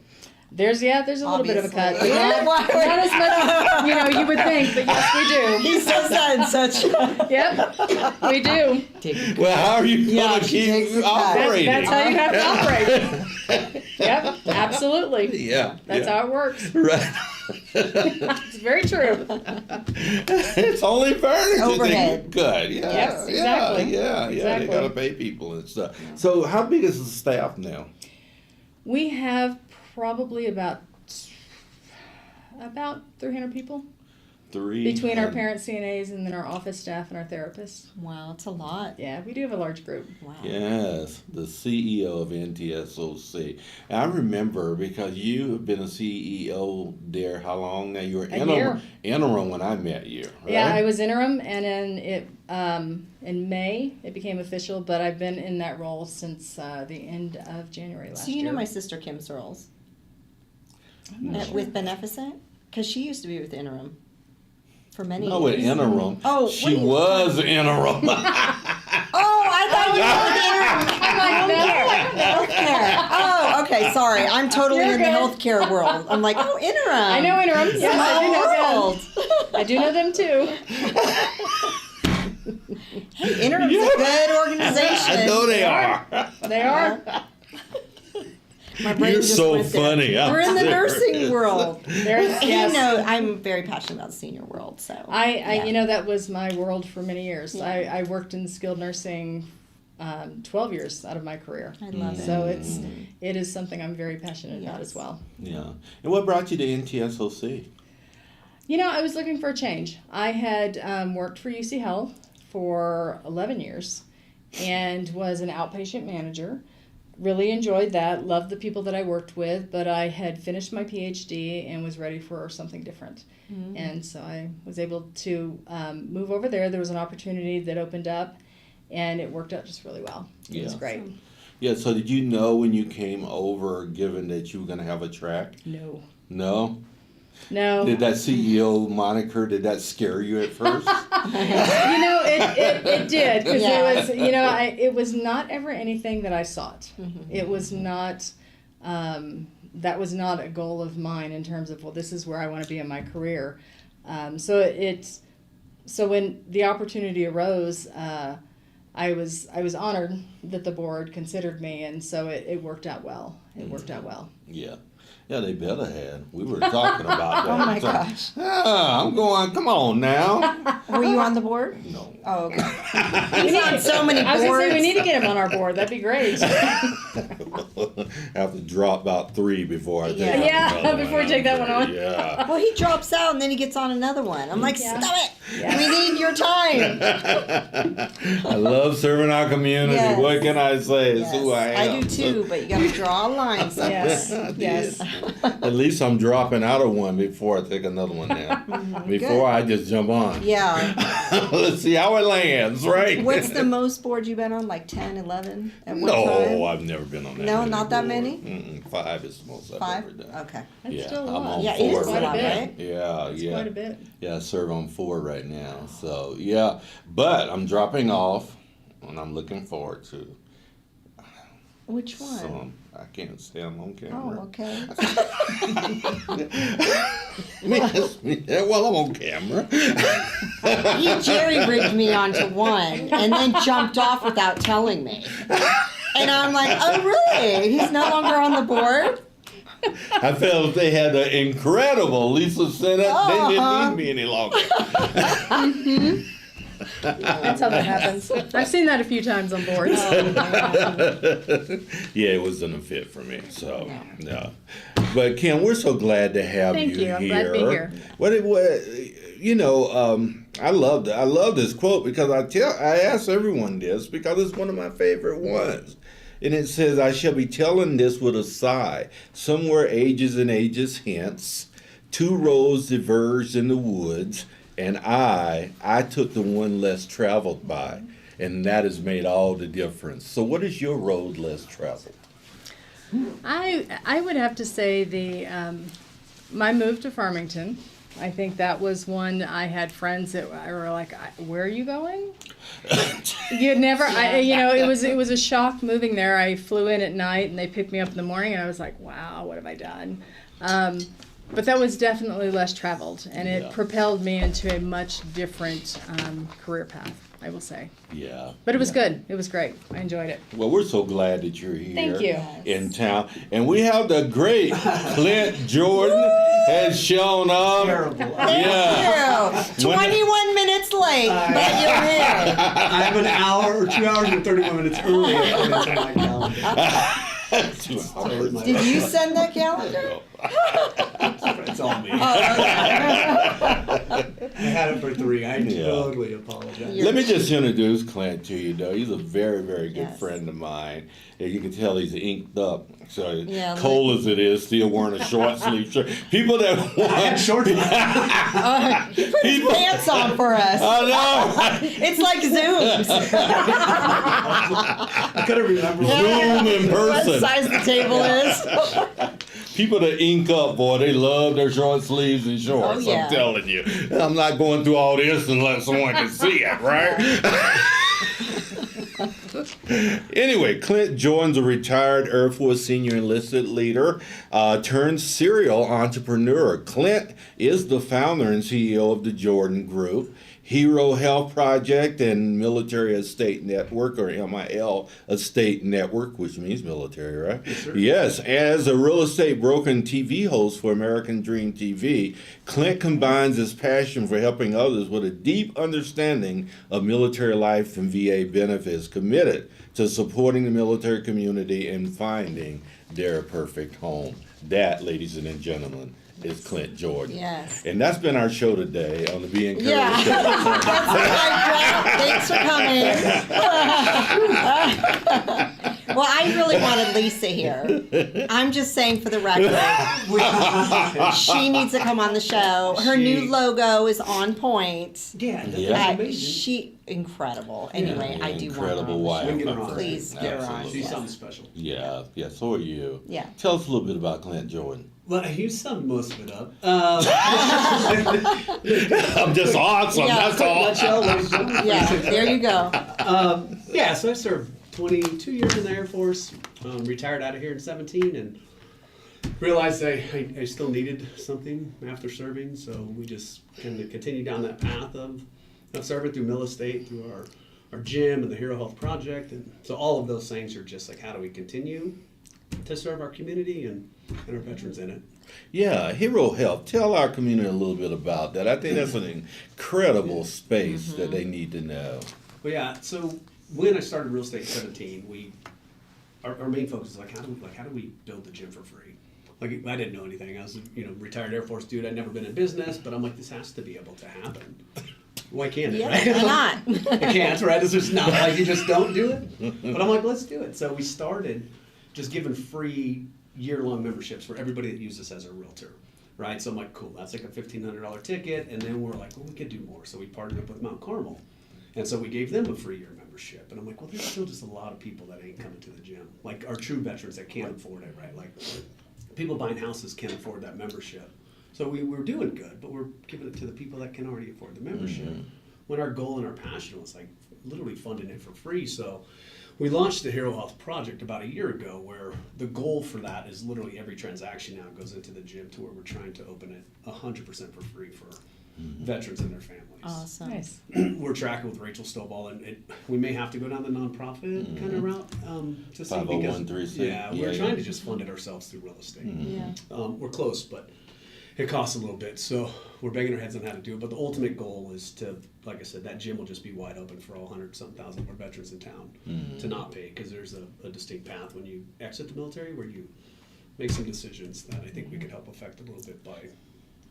There's a little bit of a cut. But Obviously. not as much as you would think, but yes, we do. He says that in such. Yep, we do. Well, how are you Yeah, going to she takes keep a cut. operating? That's how you have to operate. Yep, absolutely. Yeah. That's how it works. Right. It's very true. It's only fair to Overhead. take a cut. Yeah. Yes, exactly. Yeah. Exactly. They got to pay people and stuff. So, how big is the staff now? We have probably about 300 people. between our parent CNAs and then our office staff and our therapists. Wow, it's a lot. Yeah, we do have a large group. Wow. Yes, the CEO of NTSOC. And I remember because you have been a CEO there how long now? You were interim when I met you, right? Yeah, I was interim, and in May it became official, but I've been in that role since the end of January last So year. you know my sister Kim Searles with Beneficent? Because she used to be with interim for many No, with years. interim. Oh, She was interim. Oh, I thought you were with interim. Healthcare. Oh, okay. Sorry, I'm totally You're in the good. healthcare world. I'm like, oh, interim. I know interim. Yes, I do know them. I do know them too. Hey, interim's a good organization. I know they are. They are. My brain You're just so went there. funny. I'm We're in the serious. nursing world. There's, You yes. know, I'm very passionate about the senior world. So I you know, that was my world for many years. I worked in skilled nursing 12 years out of my career. I love it. So it is something I'm very passionate about as well. Yeah. And what brought you to NTSOC? You know, I was looking for a change. I had worked for UC Health for 11 years and was an outpatient manager. Really enjoyed that, loved the people that I worked with, but I had finished my PhD and was ready for something different. Mm-hmm. And so I was able to move over there. There was an opportunity that opened up, and it worked out just really well. It was great. Yeah, so did you know when you came over, given that you were going to have a track? No. No? No. Did that CEO moniker, did that scare you at first? You know, it did, because Yeah. it was, you know, it was not ever anything that I sought. Mm-hmm. It was not, that was not a goal of mine in terms of, well, this is where I want to be in my career. So when the opportunity arose, I was honored that the board considered me, and so it worked out well. It worked out well. Yeah. Yeah, they better had. We were talking about that. Oh my gosh. I'm going, come on now. Were you on the board? No. Oh, okay. He's on so many I was boards. going to say, we need to get him on our board. That'd be great. I have to drop about 3 before I take Yeah. Yeah, another before one. you take that one on. Yeah. Well, he drops out and then he gets on another one. I'm like, Yeah. stop it. Yeah. We need your time. I love serving our community. Yes. What can I say? It's who I Yes, am. I do too, but you got to draw a line somewhere. Yes, yes. At least I'm dropping out of one before I take another one now. Before I just jump on. Yeah. Let's see how it lands, right? What's the most boards you've been on? Like 10, 11 at one No, time? I've never been on that. No, many not that boards. many? 5 is the most I've 5? ever done. Okay. That's Yeah, still a I'm lot. on Yeah, it is 4 a right lot, now. right? Yeah, It's yeah. quite a bit. Yeah, I serve on 4 right now. So, yeah. But I'm dropping off, and I'm looking forward to Which one? some. I can't say I'm on Oh, camera. okay. Well, I'm on camera. He jerry-rigged me onto one and then jumped off without telling me. And I'm like, oh, really? He's no longer on the board? I felt they had an incredible Lisa Senate. They didn't need me any longer. That's how that happens. I've seen that a few times on boards. Yeah, it wasn't a fit for me. So, yeah. But Kim, we're so glad to have Thank you. I'm glad to be here. I love this quote because I ask everyone this because it's one of my favorite ones. And it says, I shall be telling this with a sigh. Somewhere ages and ages hence, 2 roads diverged in the woods, and I took the one less traveled by, and that has made all the difference. So what is your road less traveled? I would have to say my move to Farmington. I think that was one. I had friends that were like, "Where are you going?" You'd never. It was a shock moving there. I flew in at night and they picked me up in the morning, and I was like, "Wow, what have I done?" But that was definitely less traveled, and it propelled me into a much different career path, I will say. Yeah. But it was good. It was great. I enjoyed it. Well, we're so glad that you're here. Thank you. In town. And we have the great Clint Jordan has shown up. Terrible. Yeah. 21 minutes late, but you're here. I'm an hour or 2 hours and 31 minutes early. It's on my calendar. 2 hours. Did you send that calendar? It's It's all me. I had it for 3. I totally apologize. Let me just introduce Clint to you, though. He's a very, very good Yes. friend of mine. And you can tell he's inked up. So Yeah, cold as it is, still wearing a short sleeve shirt. People that want I had short. He put his pants on for us. I know. It's like Zooms. I couldn't remember. Zoom in What person. size the table is. People that ink up, boy, they love their short sleeves and shorts. Oh, yeah. I'm telling you. I'm not going through all this unless someone can see it, right? Anyway, Clint joins a retired Air Force senior enlisted leader turned serial entrepreneur. Clint is the founder and CEO of the Jordan Group, Hero Health Project, and Military Estate Network, or MIL Estate Network, which means military, right? Yes, as a real estate broker and TV host for American Dream TV, Clint combines his passion for helping others with a deep understanding of military life and VA benefits, committed to supporting the military community and finding their perfect home. That, ladies and gentlemen, is Clint Jordan. Yes. And that's been our show today on the Be Encouraged Yeah. show. Thanks for coming. Well, I really wanted Lisa here. I'm just saying for the record, she needs to come on the show. Her new logo is on point. Yeah, that's Yeah. amazing. Incredible. Anyway, I do Incredible want her on the wife. We can get her on. Please get her on. Absolutely. She's Yes. something special. Yeah, so are you. Yeah. Tell us a little bit about Clint Jordan. Well, you summed most of it up. I'm just awesome. Yeah. That's all. Nutshell, ladies and gentlemen. Yeah, there you go. Yeah, so I served 22 years in the Air Force, retired out of here in 17, and realized I still needed something after serving, so we just kind of continued down that path of serving through Mill Estate, through our gym and the Hero Health Project, and so all of those things are just like, how do we continue to serve our community and our veterans in it? Yeah, Hero Health. Tell our community a little bit about that. I think that's an incredible space that they need to know. Well, yeah. So when I started real estate in 17, our main focus is how do we build the gym for free? Like, I didn't know anything. I was retired Air Force dude. I'd never been in business, but I'm like, this has to be able to happen. Why can't it? Yeah, Right? why not? It can't, right? It's just not like you just don't do it. But I'm like, let's do it. So we started just giving free year-long memberships for everybody that used us as a realtor, right? So I'm like, cool, that's like a $1,500 ticket. And then we're like, well, we could do more. So we partnered up with Mount Carmel. And so we gave them a free year membership. And I'm like, well, there's still just a lot of people that ain't coming to the gym. Like our true veterans that can't afford it, right? Like people buying houses can't afford that membership. So we're doing good, but we're giving it to the people that can already afford the membership. When our goal and our passion was like literally funding it for free. So we launched the Hero Health Project about a year ago, where the goal for that is literally every transaction now goes into the gym, to where we're trying to open it 100% for free for veterans and their families. Awesome. Nice. We're tracking with Rachel Stovall, and we may have to go down the nonprofit kind of route to see, because 501(c)(3). yeah, we're Yeah, trying yeah. to just fund it ourselves through real estate. Yeah. We're close, but it costs a little bit, so we're banging our heads on how to do it. But the ultimate goal is to, like I said, that gym will just be wide open for all 100-some thousand of our veterans in town to not pay, because there's a distinct path when you exit the military where you make some decisions that I think we could help affect a little bit by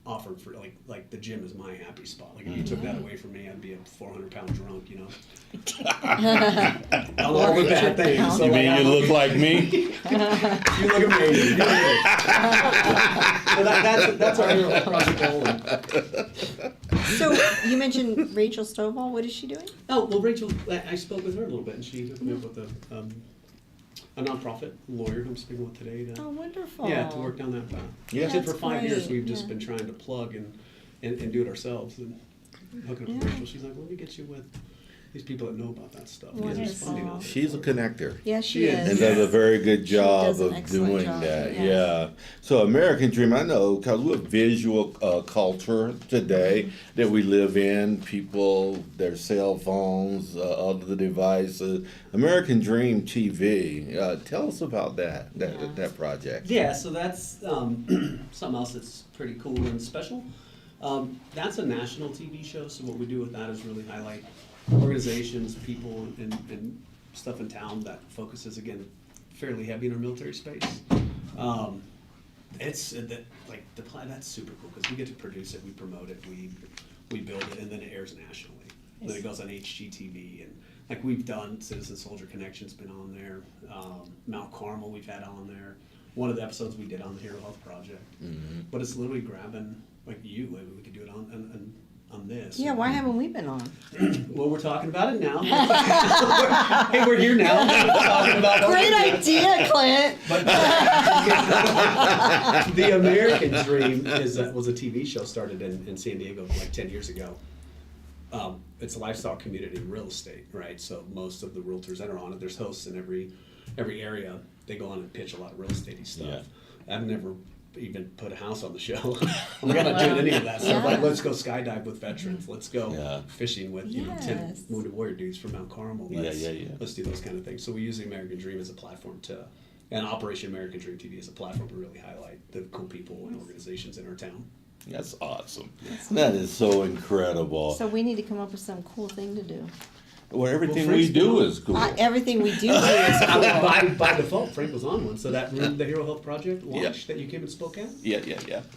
offering for, like the gym is my happy spot. Like if you took that away from me, I'd be a 400-pound drunk, I'll all the bad things. So You mean you look like me? you look amazing. So that's our Hero Project goal. So you mentioned Rachel Stovall. What is she doing? Oh, well, Rachel, I spoke with her a little bit, and she hooked me up with a nonprofit lawyer who I'm speaking with today to, Oh, wonderful. to work down that path. Yeah. She said for That's 5 years great, we've just yeah. been trying to plug and do it ourselves. And hooking up with Rachel, she's like, let me get you with these people that know about that stuff. Because there's funding out there She's a for it. connector. Yes, she She is. And is. does a very good job does an of excellent doing job, that. yes. Yeah. So American Dream, I know, because we're a visual culture today that we live in. People, their cell phones, other devices. American Dream TV. Tell us about that project. Yeah, so that's something else that's pretty cool and special. That's a national TV show, so what we do with that is really highlight organizations, people, and stuff in town that focuses, again, fairly heavy in our military space. It's that's super cool because we get to produce it, we promote it, we build it, and then it airs nationally. Then it goes on HGTV, and like we've done Citizen Soldier Connection's been on there, Mount Carmel we've had on there. One of the episodes we did on the Hero Health Project, but it's literally grabbing like you. Maybe we could do it on this. Yeah, why haven't we been on? Well, we're talking about it now. Hey, we're here now. We're talking about Great idea, Clint. But the American Dream was a TV show started in San Diego like 10 years ago. It's a lifestyle community real estate, right? So most of the realtors that are on it, there's hosts in every area. They go on and pitch a lot of real estate stuff. Yeah. I've never even put a house on the show. I'm not doing any of that stuff. Like, let's go skydive with veterans. Let's go fishing with 10 Wounded Warrior dudes from Mount Carmel. Let's do those kind of things. So we use the American Dream as a platform and Operation American Dream TV as a platform to really highlight the cool people and organizations in our town. That's awesome. That is so incredible. So we need to come up with some cool thing to do. Well, everything we do is cool. Everything we do is cool. By default, Frank was on one. So that the Hero Health Project launch that you came and spoke at? Yeah.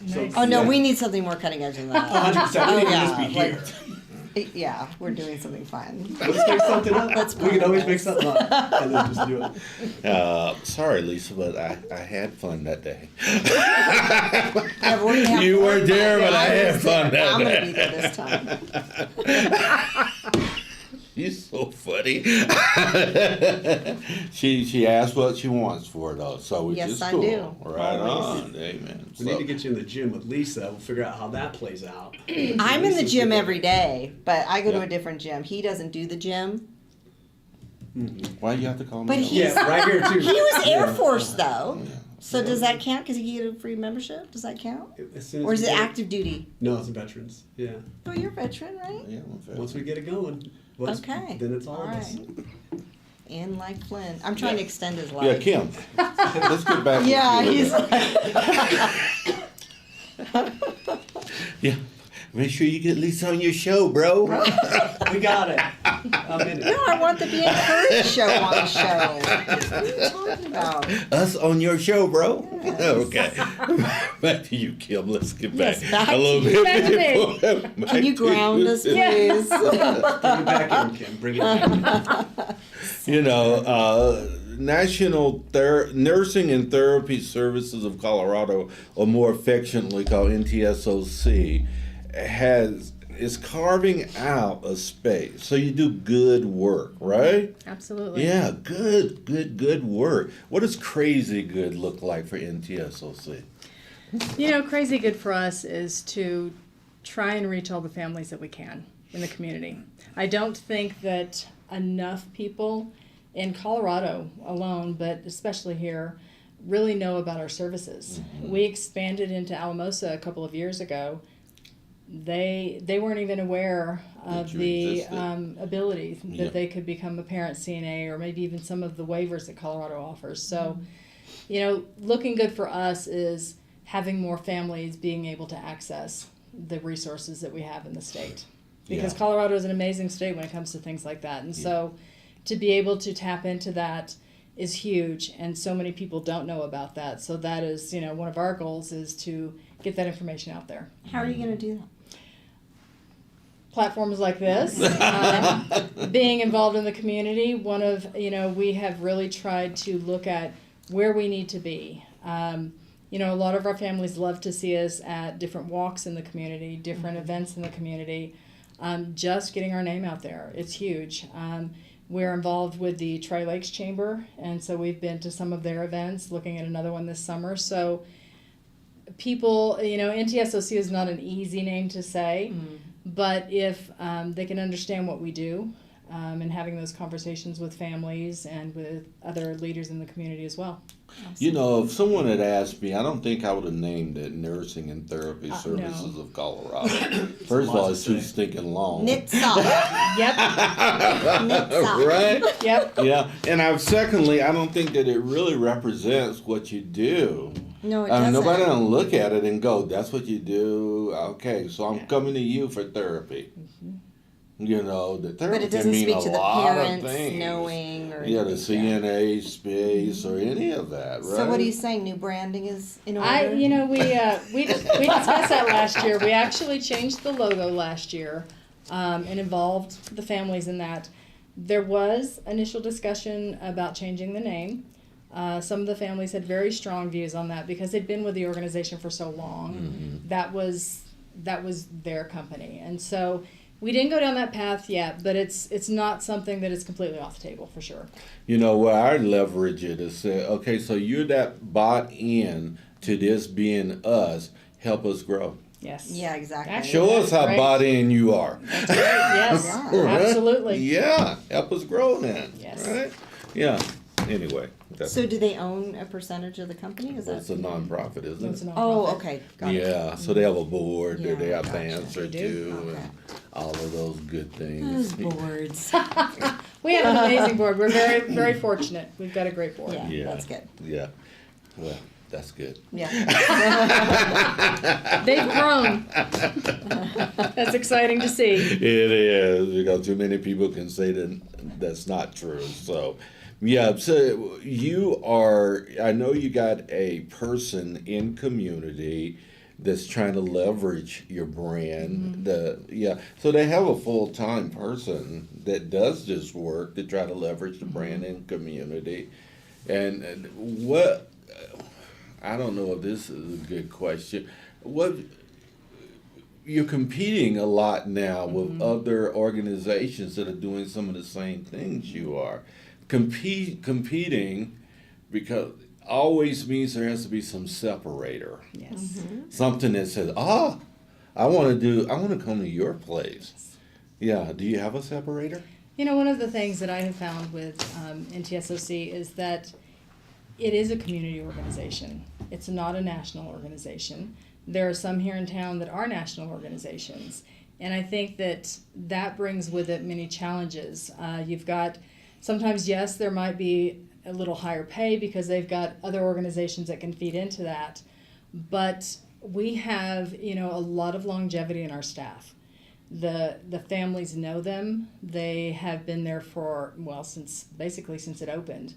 Nice. So, we need something more cutting edge than that. 100%. We need to just be here. Yeah, we're doing something fun. Let's make something up. We can always make something up and then just do it. Sorry, Lisa, but I had fun that day. You weren't there, but I had fun that day. I'm going to be there this time. You're so funny. She asked what she wants for it, though, so which is cool. Do. Right on, amen. We need to get you in the gym with Lisa. We'll figure out how that plays out. I'm in the gym every day, but I go to a different gym. He doesn't do the gym. Why do you have to call me? But he's right here too. He was Air Force though. Yeah. So does that count? Because he get a free membership? Does that count? Or is it active duty? No, it's veterans. Yeah. Oh, you're a veteran, right? Yeah, I'm a veteran. Once we get it going. Okay. Then it's all of us. And like Flynn. I'm trying to extend his life. Yeah, Kim. Let's get back. Yeah, he's like... Yeah. Make sure you get Lisa on your show, bro. We got it. I'm in it. No, I want the Be Encouraged show on the show. What are you talking about? Us on your show, bro? Yes. Okay. Back to you, Kim. Let's get back, back a little bit. Can you ground us, please? Bring it back in, Kim. Bring it back in. You know, National Nursing and Therapy Services of Colorado, or more affectionately called NTSOC, is carving out a space. So you do good work, right? Absolutely. Yeah, good work. What does crazy good look like for NTSOC? You know, crazy good for us is to try and reach all the families that we can in the community. I don't think that enough people in Colorado alone, but especially here, really know about our services. Mm-hmm. We expanded into Alamosa a couple of years ago. They weren't even aware of the ability that they could become a parent CNA, or maybe even some of the waivers that Colorado offers. So, you know, looking good for us is having more families being able to access the resources that we have in the state. Because Colorado is an amazing state when it comes to things like that. And so to be able to tap into that is huge, and so many people don't know about that. So that is, you know, one of our goals is to get that information out there. How are you going to do that? Platforms like this, being involved in the community. We have really tried to look at where we need to be. You know, a lot of our families love to see us at different walks in the community, different events in the community. Just getting our name out there, it's huge. We're involved with the Tri-Lakes Chamber, and so we've been to some of their events, looking at another one this summer. So people, you know, NTSOC is not an easy name to say, but if they can understand what we do, and having those conversations with families and with other leaders in the community as well. You know, if someone had asked me, I don't think I would have named it Nursing and Therapy Services of Colorado. First of all, it's too stinking long. NTSOC. Yep. NTSOC. Right? Yep. Yeah. And secondly, I don't think that it really represents what you do. No, it doesn't. Nobody don't look at it and go, that's what you do. Okay, so I'm coming to you for therapy. You know, the But therapy it can doesn't mean speak a to the lot of parents things. knowing or Yeah, the anything. CNA space or any of that, right? So what are you saying? New branding is in order? We discussed that last year. We actually changed the logo last year, and involved the families in that. There was initial discussion about changing the name. Some of the families had very strong views on that because they'd been with the organization for so long. Mm-hmm. That was their company, and so we didn't go down that path yet. But it's not something that is completely off the table for sure. You know, where I leverage it is say, okay, so you're that bought in to this being us, help us grow. Yes. Yeah, exactly. Show us how Right. bought in you are. Yes. Right? Absolutely. Yeah, help us grow then. Yes. Right? Yeah. Anyway, that's, So do they own a percentage of the company? Is that's that? a nonprofit, isn't It's a it? nonprofit. Oh, okay. Got it. Yeah, so they have a board Yeah, that they have to gotcha. answer They do. to Okay. and all of those good things. Boards. We have an amazing board. We're very, very fortunate. We've got a great board. Yeah, Yeah. that's good. Yeah. Well, that's good. Yeah. They've grown. That's exciting to see. It is, because too many people can say that that's not true. So, yeah, so I know you got a person in community that's trying to leverage your brand. So they have a full-time person that does this work to try to leverage the brand in community. And what, I don't know if this is a good question. You're competing a lot now with other organizations that are doing some of the same things you are. Competing because always means there has to be some separator. Yes. Something that says, I want to come to your place. Yeah, do you have a separator? You know, one of the things that I have found with NTSOC is that it is a community organization. It's not a national organization. There are some here in town that are national organizations. And I think that brings with it many challenges. You've got, sometimes, yes, there might be a little higher pay because they've got other organizations that can feed into that. But we have, a lot of longevity in our staff. The families know them. They have been there for, since it opened.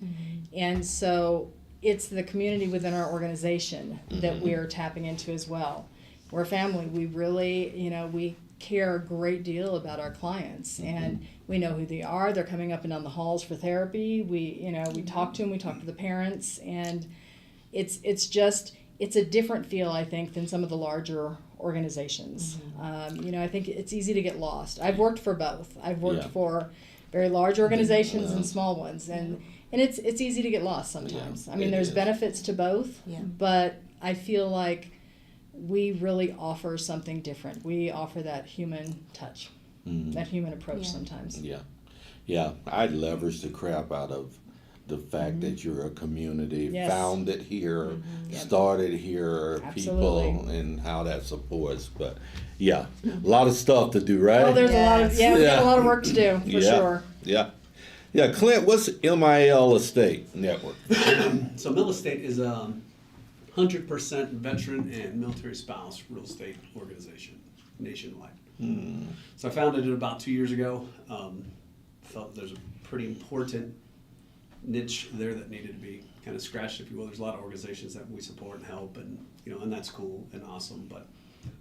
And so it's the community within our organization that we are tapping into as well. We're a family. We really, we care a great deal about our clients, and we know who they are. They're coming up and down the halls for therapy. We talk to them. We talk to the parents, and it's a different feel, I think, than some of the larger organizations. I think it's easy to get lost. I've worked for both. I've worked for very large organizations and small ones, and it's easy to get lost sometimes. I mean, there's benefits to both, but I feel like we really offer something different. We offer that human touch, that human approach sometimes. Yeah. I leverage the crap out of the fact that you're a community, founded here, started here, Absolutely. people, and how that supports. But a lot of stuff to do, right? Oh, there's a lot of we got a lot of work to do for sure. Yeah, Clint, what's MIL Estate Network? So Mill Estate is a 100% veteran and military spouse real estate organization nationwide. So I founded it about 2 years ago. Felt there's a pretty important niche there that needed to be kind of scratched, if you will. There's a lot of organizations that we support and help, and and that's cool and awesome. But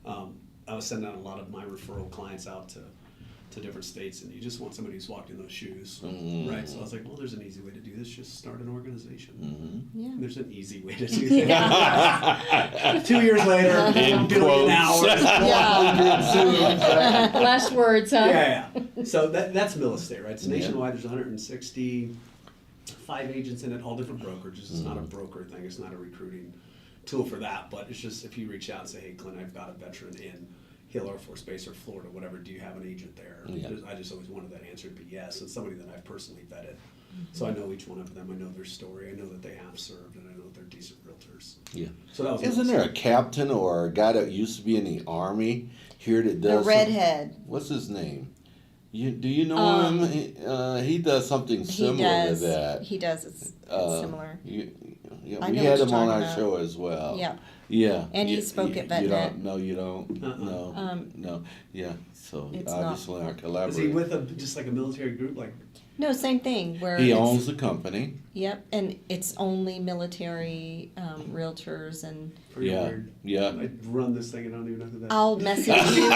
I was sending out a lot of my referral clients out to different states, and you just want somebody who's walked in those shoes, right? So I was like, well, there's an easy way to do this. Just start an organization. And there's an easy way to do that. 2 years later, In billion hours, 100 Zooms, right? Last words, huh? Yeah. So that's Mill Estate, right? It's nationwide. There's 165 agents in it, all different brokerages. It's not a broker thing. It's not a recruiting tool for that. But it's just if you reach out and say, hey, Clint, I've got a veteran in Hill Air Force Base or Florida, whatever, do you have an agent there? I just always wanted that answer to be yes. It's somebody that I've personally vetted. So I know each one of them. I know their story. I know that they have served, and I know that they're decent realtors. Yeah. So that was Isn't there a captain or a guy that used to be in the Army here that does The redhead. What's his name? Do you know him? He does something similar to that. He does. It's similar. Yeah, I we know had what him you're on talking our about. show as well. Yeah. Yeah. And he spoke at You VetNet. don't, no, you don't. No. Yeah. So It's obviously our Is he collaborator. with just like a military group? Like, No, same thing. Where He it's- owns the company. Yep, and it's only military realtors, and pretty Yeah. weird. Yeah. I run this thing and I don't even know who that is. I'll message you.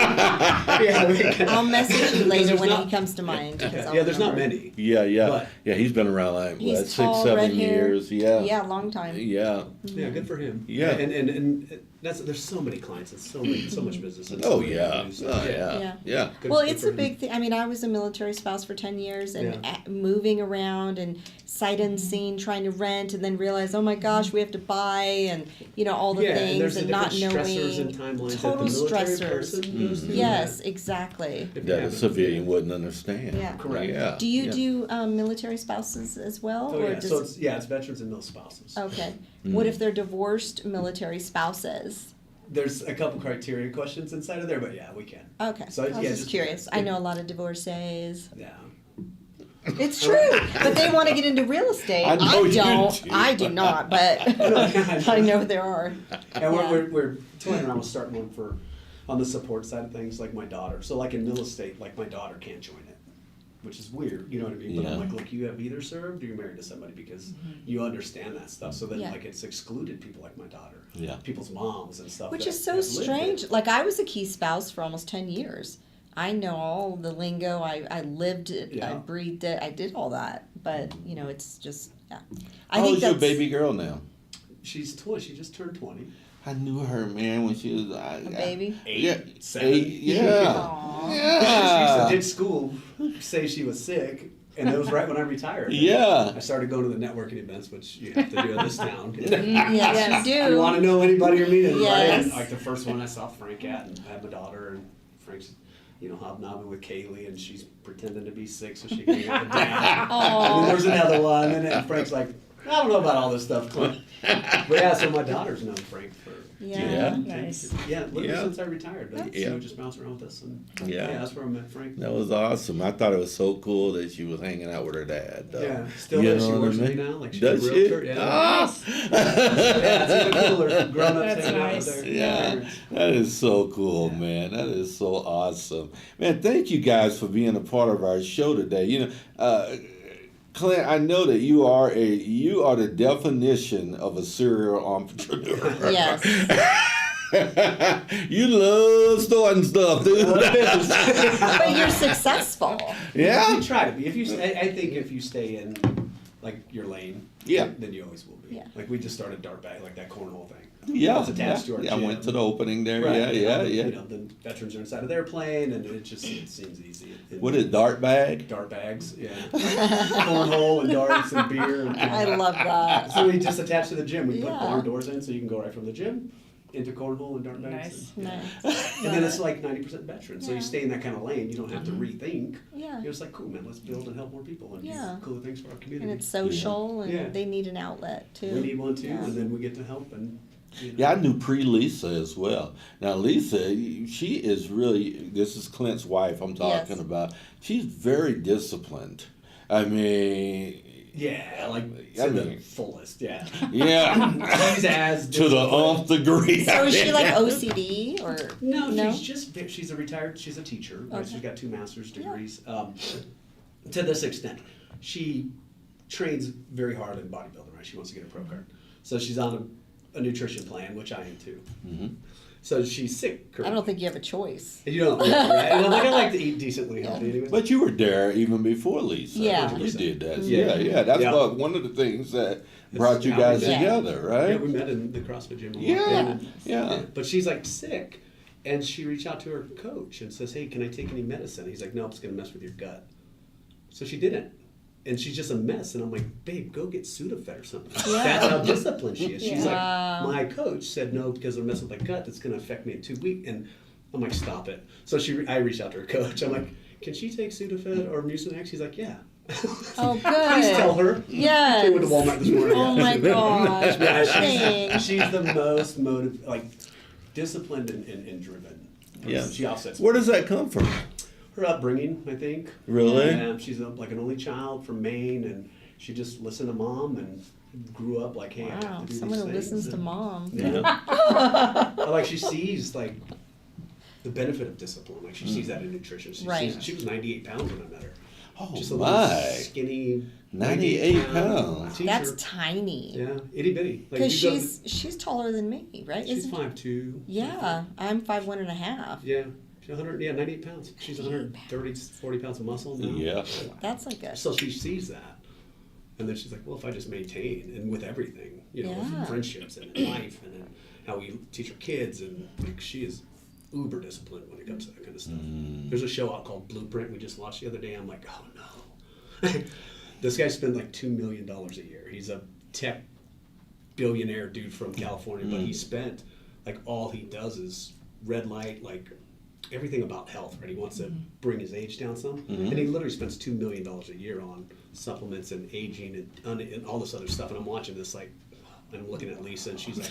I'll message you later there's when not- he comes to mind. 'cause I'll Yeah, there's not remember. many. Yeah. But- Yeah, he's been around like He's what, 6, tall, 7 red hair. years. Yeah. Yeah, long time. Yeah. Yeah, good for him. Yeah. And that's there's so many clients and so much business. And Oh so many yeah. avenues, so, Oh yeah. Yeah. Yeah. Good- Well, good it's for a him. big thing. I mean, I was a military spouse for 10 years and Yeah. moving around and sight unseen, trying to rent, and then realize, oh my gosh, we have to buy, and all the Yeah, and things, there's the and not different knowing. stressors and timelines that the Total military stressors. person goes through. Yes, exactly. If you That a haven't- civilian wouldn't understand. Yeah. Correct. Yeah. Do you yeah. do military spouses as well? Oh or yeah, so it's veterans and mil spouses. okay. What if they're divorced military spouses? There's a couple criteria questions inside of there, but yeah, we can. Okay. So, I was yeah, just just- curious. I know a lot of divorcees. Yeah. It's true, but they want to get into real estate. I know you don't. do. I do not, but I know there are. And Yeah. we're toying around with starting one for on the support side of things, like my daughter. So like in middle estate, like my daughter can't join it, which is weird. You know what I mean? But I'm Yeah. like, look, you have either served or you're married to somebody because you understand that stuff. So then Yeah. like it's excluded people like my daughter, Yeah. people's moms and stuff. Which that is so have lived it. strange. Like I was a key spouse for almost 10 years. I know all the lingo. I lived it. I Yeah. breathed it. I did all that. But it's just yeah. How old is your baby girl now? She's 20. She just turned 20. I knew her, man, when she was a baby. Yeah, 7. 8. Yeah. Aw. She Yeah. used to ditch school, say she was sick, and that was right when I retired. Yeah. I started going to the networking events, which you have to do in this town. Yes, you You do. want to know anybody you're meeting, Yes. right? Like the first one I saw Frank at, and I have a daughter, and Frank's, hobnobbing with Kaylee, and she's pretending to be sick so she can get the dad. And then there's another one, and then Frank's like, I don't know about all this stuff, Clint. But yeah, so my daughter's known Frank for Yeah. Nice. literally Yeah. since I retired. Like, Yeah. she would just bounce around with us, and Yeah. that's where I met Frank. That was awesome. I thought it was so cool that she was hanging out with her dad. Though. Yeah, still You does. She know what works I with me mean? now. Like she's Does a she? realtor. Yeah. Ah! Yeah, it's even cooler. Grown ups That's hanging out nice. with their Yeah, parents. that is so cool, man. That is so awesome, man. Thank you guys for being a part of our show today. Clint, I know that you are the definition of a serial entrepreneur. Yes. You love starting stuff, dude. But you're successful. Yeah. You try to be. I think if you stay in like your lane, Yeah. then you always will be. Yeah. Like we just started dart bag, like that cornhole thing. Yeah, It's attached to our I went gym. to the opening there. Right. Yeah. The veterans are inside of their plane, and it seems easy. What is dart bag? Dart bags? Yeah. Cornhole and darts and beer. And, I love that. So we just attached to the gym. We put Yeah. barn doors in, so you can go right from the gym into cornhole and dart bags. Nice. Nice. And then it's like 90% veterans. So Yeah. you stay in that kind of lane. You don't have to rethink. Yeah. You're just like, cool, man, let's build and help more people and Yeah. do cooler things for our community. And it's social, and Yeah. they need an outlet too. We need one too, Yeah. and then we get to help. And Yeah, I knew Lisa as well. Now Lisa, she is really. This is Clint's wife. I'm talking Yes. about. She's very disciplined. I mean, yeah, like I to the mean- fullest. Yeah. yeah, She's as to the nth degree. So is she like OCD or No, no? she's a retired. She's a teacher. Right? Okay. She's got 2 master's degrees. To this extent, she trains very hard in bodybuilding. Right, she wants to get a pro card, so she's on a nutrition plan, which I am too. Mhm. So she's sick. I don't think you have a choice. You don't. Right? And I like to eat decently healthy anyway. But you were there even before Lisa. Yeah. You did that. Yeah. Yeah. That's Yeah. one of the things that brought you guys Yeah. together, right? Yeah, we met in the CrossFit gym. Yeah, yeah. But she's like sick, and she reached out to her coach and says, "Hey, can I take any medicine?" He's like, "No, it's gonna mess with your gut." So she didn't, and she's just a mess. And I'm like, "Babe, go get Sudafed or something." Yeah. That's how disciplined she is. She's Wow. like, "My coach said no because they're messing with my gut. That's gonna affect me in 2 weeks." And I'm like, "Stop it." So I reached out to her coach. I'm like, "Can she take Sudafed or Mucinex?" She's like, "Yeah." Oh, good. Please tell her. Yes. We went to Walmart this morning. Oh my gosh. Yeah, Thanks. she's the most disciplined and driven. Yeah. She offsets Where does that come from? her upbringing, I think. Really? She's like an only child from Maine, and she just listened to mom, and grew up like, hey, I have Wow, to do someone these who things. listens to And- mom. Yeah. Like she sees like the benefit of discipline. Like she sees that in nutrition. Right. She was 98 pounds when I met her. Oh Just a my. little skinny 98 pounds. teacher. That's tiny. Yeah, itty bitty. Like Because you go- she's taller than me, right? she's Isn't- 5'2". Yeah, I'm 5'1.5". Yeah. She's 98 pounds. She's 130, 40 pounds of muscle now. Yeah. That's like a So she sees that. And then she's like, well, if I just maintain and with everything, you know, Yeah. with friendships and in life and in how we teach our kids, and like she is uber disciplined when it comes to that kind of stuff. There's a show out called Blueprint we just watched the other day. I'm like, oh no. This guy spends like $2 million a year. He's a tech billionaire dude from California, but he spent like all he does is red light, like everything about health, right? He wants to bring his age down some. And he literally spends $2 million a year on supplements and aging and all this other stuff. And I'm watching this like, and I'm looking at Lisa and she's like,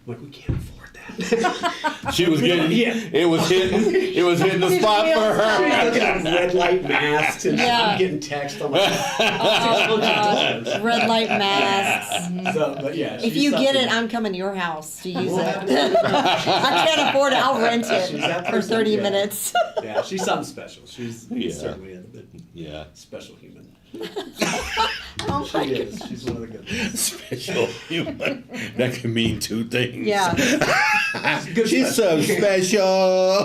I'm like, we can't afford that. She was getting, it was hitting the spot for her. She's looking at red light masks and I'm getting text. I'm like, $600. red light masks. So, but yeah, If she's you get something- it, I'm coming to your house to use We'll it. have to- I can't afford it. I'll rent She's it that for person, 30 yeah. minutes. Yeah, she's something special. She's Yeah. certainly a Yeah. special human. Oh She is. She's one of the good ones. Special human. That can mean two things. Yeah. Good She's so special.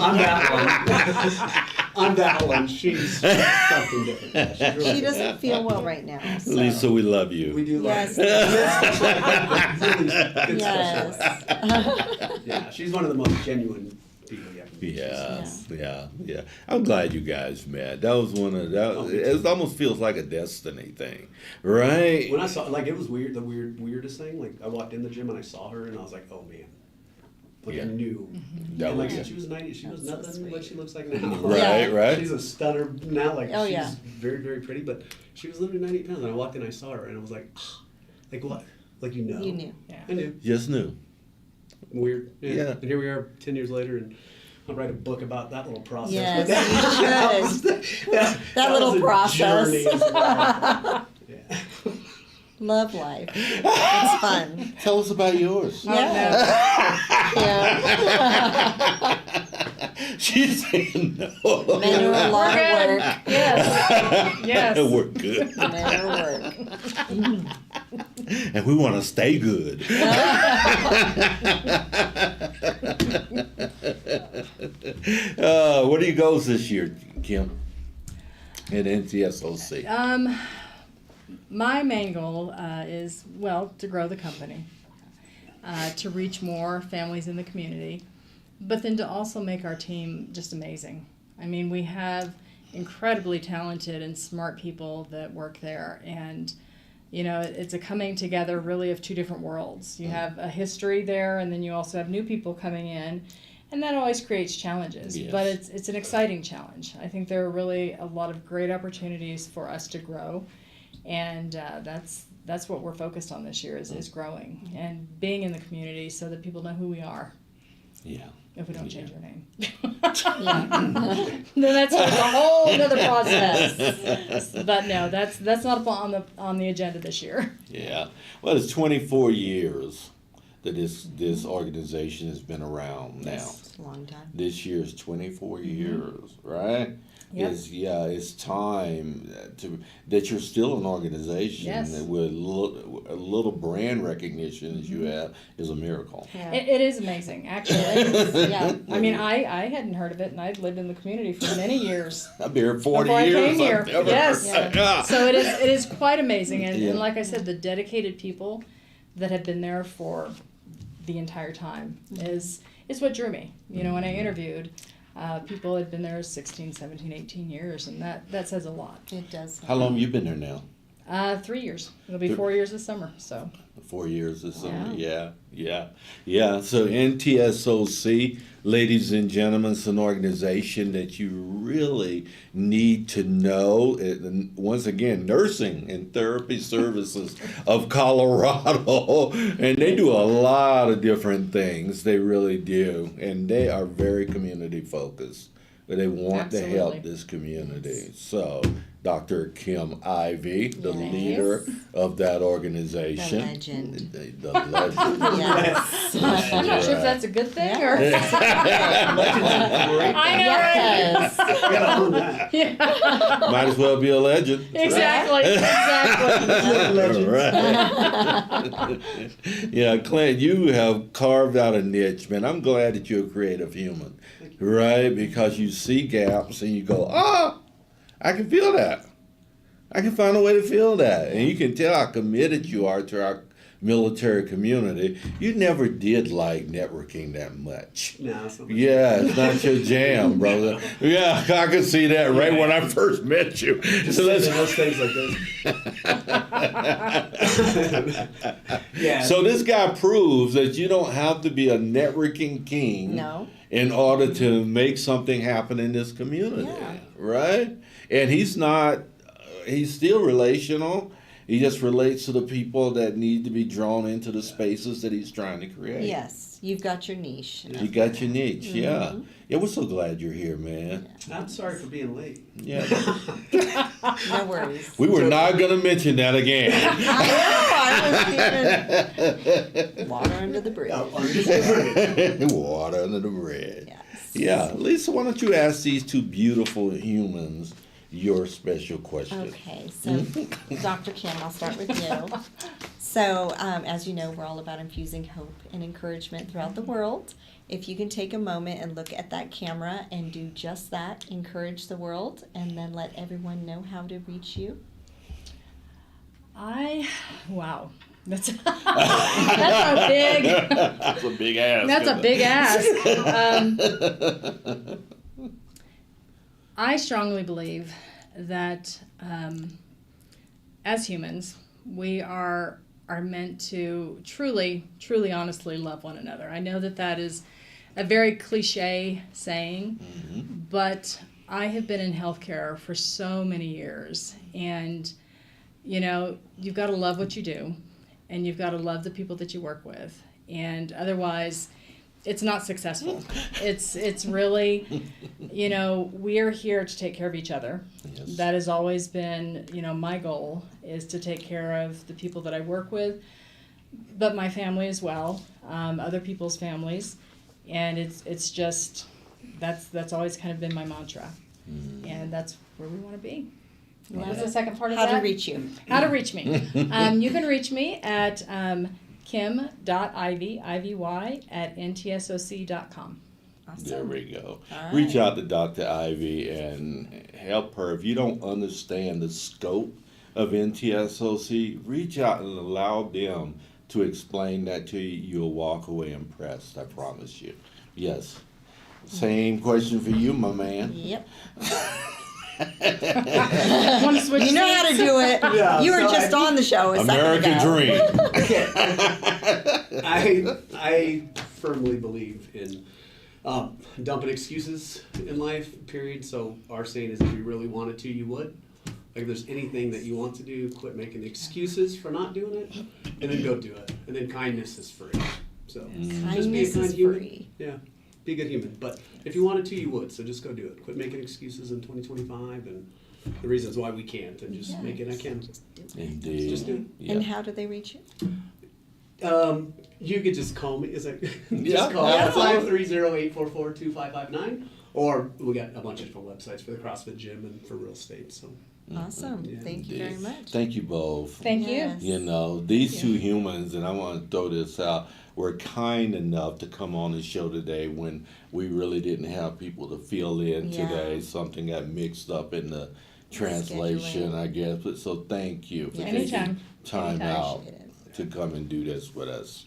I'm that one. I'm that one. She's something different. Yeah, she's really She good. doesn't feel well right now. So. Lisa, we love you. We do Yes. like really good special. Yes. Yeah, she's one of the most genuine people you ever meet. Yeah. I'm glad you guys met. That was one of that. It almost feels like a destiny thing, right? When I saw, like, it was weird. The weirdest thing. Like, I walked in the gym and I saw her, and I was like, oh man. Like Yeah. I knew. That And like was- she was 90. She was That's so nothing what sweet. she looks like now. Right. She's a stunner now. Like Oh, she's yeah. very, very pretty. But she was literally 98 pounds. And I walked in, I saw her, and I was like, like what? Like you know. You knew. I knew. Just knew. Weird. Yeah. And here we are 10 years later, and I'll write a book about that little process. Yes, But you should. That was little a process. journey as well. Yeah. Love life. It's fun. Tell us about yours. Yeah. Yeah. She's saying no. Men are a lot of work. Yes. Yes. We're good. Men are work. And we want to stay good. What are your goals this year, Kim? At NTSOC. My main goal is, well, to grow the company, to reach more families in the community, but then to also make our team just amazing. I mean, we have incredibly talented and smart people that work there, and you know, it's a coming together really of two different worlds. You have a history there, and then you also have new people coming in, and that always creates challenges. Yes. But it's an exciting challenge. I think there are really a lot of great opportunities for us to grow, and that's what we're focused on this year is growing and being in the community so that people know who we are. Yeah. If we don't change our name, Yeah. then that's a whole other process. But no, that's not on the agenda this year. Yeah. Well, it's 24 years that this organization has been around now. It's a long time. This year's 24 years, right? Yep. It's time that you're still an organization Yes. with a little brand recognition as you have is a miracle. Yeah. It is amazing, actually. Yeah, I mean, I hadn't heard of it, and I'd lived in the community for many years I've been here 40 before I years. came here. I've never Yes, heard that. so it is quite amazing, and, Yeah. and like I said, the dedicated people that have been there for the entire time is what drew me. You know, when I interviewed, people had been there 16, 17, 18 years, and that says a lot. It does. How long have you been there now? 3 years. It'll be 4 years this summer. So 4 years this summer. Yeah. So NTSOC, ladies and gentlemen, it's an organization that you really need to know. And once again, Nursing and Therapy Services of Colorado. And they do a lot of different things. They really do. And they are very community focused. They want to help Absolutely. this community. So Dr. Kim Ivy, the leader of that organization. The legend. The legend. Yes. I'm not sure if that's a good thing or. Legends is great. I know, right? Yes. Gotta own that. Might as well be a legend. Exactly. Right. Yeah, Clint, you have carved out a niche, man. I'm glad that you're a creative human, right? Because you see gaps and you go, oh, I can feel that. I can find a way to feel that. And you can tell how committed you are to our military community. You never did like networking that much. No, it's not Yeah, it's not your jam, brother. Yeah, I could see that right when I first met you. just So saying let's those things like this. Yeah. So this guy proves that you don't have to be a networking king No. in order to make something happen in this community, Yeah. right? And he's not, he's still relational. He just relates to the people that need to be drawn into the spaces that he's trying to create. Yes. You've got your niche. You got your niche, yeah. Yeah, we're so glad you're here, man. I'm sorry for being late. Yeah. No worries. We were not going to mention that again. I was water under the bridge. Water under the bridge. Yes. Yeah. Lisa, why don't you ask these two beautiful humans your special question? Okay, so Dr. Kim, I'll start with you. So, as you know, we're all about infusing hope and encouragement throughout the world. If you can take a moment and look at that camera and do just that, encourage the world, and then let everyone know how to reach you. Wow. That's a big. That's a big ask. That's a big ask. I strongly believe that as humans, we are meant to truly, honestly love one another. I know that that is a very cliche saying, but I have been in healthcare for so many years, and you know, you've got to love what you do, and you've got to love the people that you work with, and otherwise it's not successful. It's really, you know, we are here to take care of each other. Yes. That has always been, you know, my goal is to take care of the people that I work with, but my family as well, other people's families, and it's just that's always kind of been my mantra, and that's where we want to be. What was the second part of How that? to reach you. How to reach me. You can reach me at kim.ivy, I-V-Y, at ntsoc.com. Awesome. There we go. All right. Reach out to Dr. Ivy and help her. If you don't understand the scope of NTSOC, reach out and allow them to explain that to you. You'll walk away impressed, I promise you. Yes. Same question for you, my man. Yep. Want to switch You know how to seats? do it. Yeah, You were so just on the show a American second ago. dream. I firmly believe in dumping excuses in life, period. So our saying is if you really wanted to, you would. Like if there's anything that you want to do, quit making excuses for not doing it, and then go do it. And then kindness is free. So just be a Kindness kind is human. free. Yeah, be a good human. But if you wanted to, you would. So just go do it. Quit making excuses in 2025 and the reasons why we can't, and just make it I can. Indeed. Just do it. Yeah. And how do they reach you? You could just call me. Is it? Yeah. Just call Yeah. 530-844-2559. Or we got a bunch of different websites for the CrossFit gym and for real estate. So Awesome. Yeah. Thank you very much. Thank you both. Thank Yes. You know, these two humans, and I want to throw this out, were kind enough to come on the show today when we really didn't have people to fill in Yeah. today. Something got mixed up in the translation, Scheduling. I guess. But so thank you for Yeah. taking Anytime. time out Appreciate it. to come and do this with us.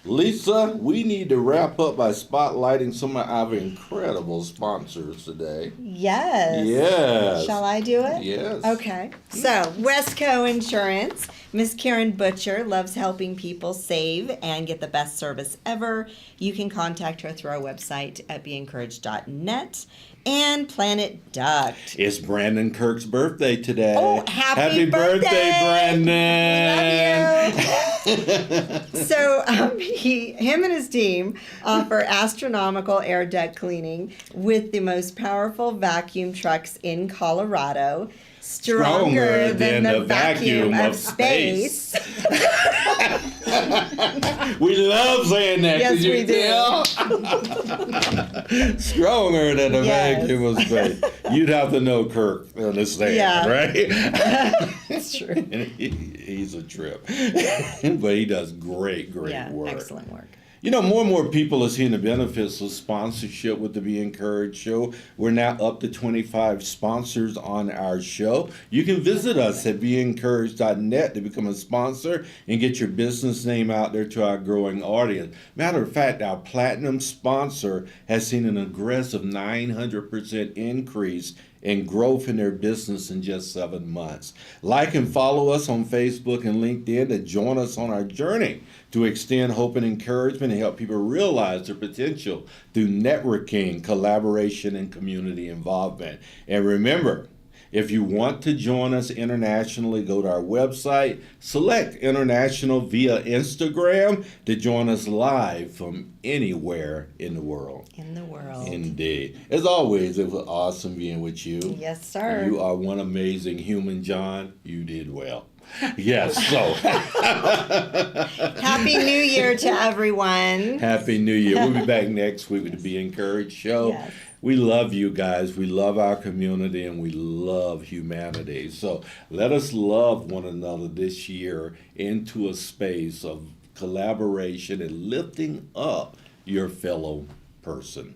Lisa, we need to wrap up by spotlighting some of our incredible sponsors today. Yes. Yes. Shall I do it? Yes. Okay. So, Westco Insurance. Miss Karen Butcher loves helping people save and get the best service ever. You can contact her through our website at beencouraged.net. And Planet Duct. It's Brandon Kirk's birthday today. Oh, happy birthday, Brandon! We love you. So him and his team offer astronomical air deck cleaning with the most powerful vacuum trucks in Colorado. Stronger than the vacuum of space. We love saying that. Yes, Did you we do. tell? Stronger than the Yes. vacuum of space. You'd have to know Kirk to understand, Yeah. right? That's true. And he's a trip. But he does great Yeah, work. excellent work. You know, more and more people are seeing the benefits of sponsorship with the Be Encouraged show. We're now up to 25 sponsors on our show. You can visit us at beencouraged.net to become a sponsor and get your business name out there to our growing audience. Matter of fact, our platinum sponsor has seen an aggressive 900% increase and growth in their business in just 7 months. Like and follow us on Facebook and LinkedIn to join us on our journey to extend hope and encouragement and help people realize their potential through networking, collaboration, and community involvement. And remember, if you want to join us internationally, go to our website, select International via Instagram to join us live from anywhere in the world. In the world. Indeed. As always, it was awesome being with you. Yes, sir. You are one amazing human, John. You did well. Yes, so. Happy New Year to everyone. Happy New Year. We'll be back next week with the Be Encouraged show. Yes. We love you guys. We love our community and we love humanity. So let us love one another this year into a space of collaboration and lifting up your fellow person.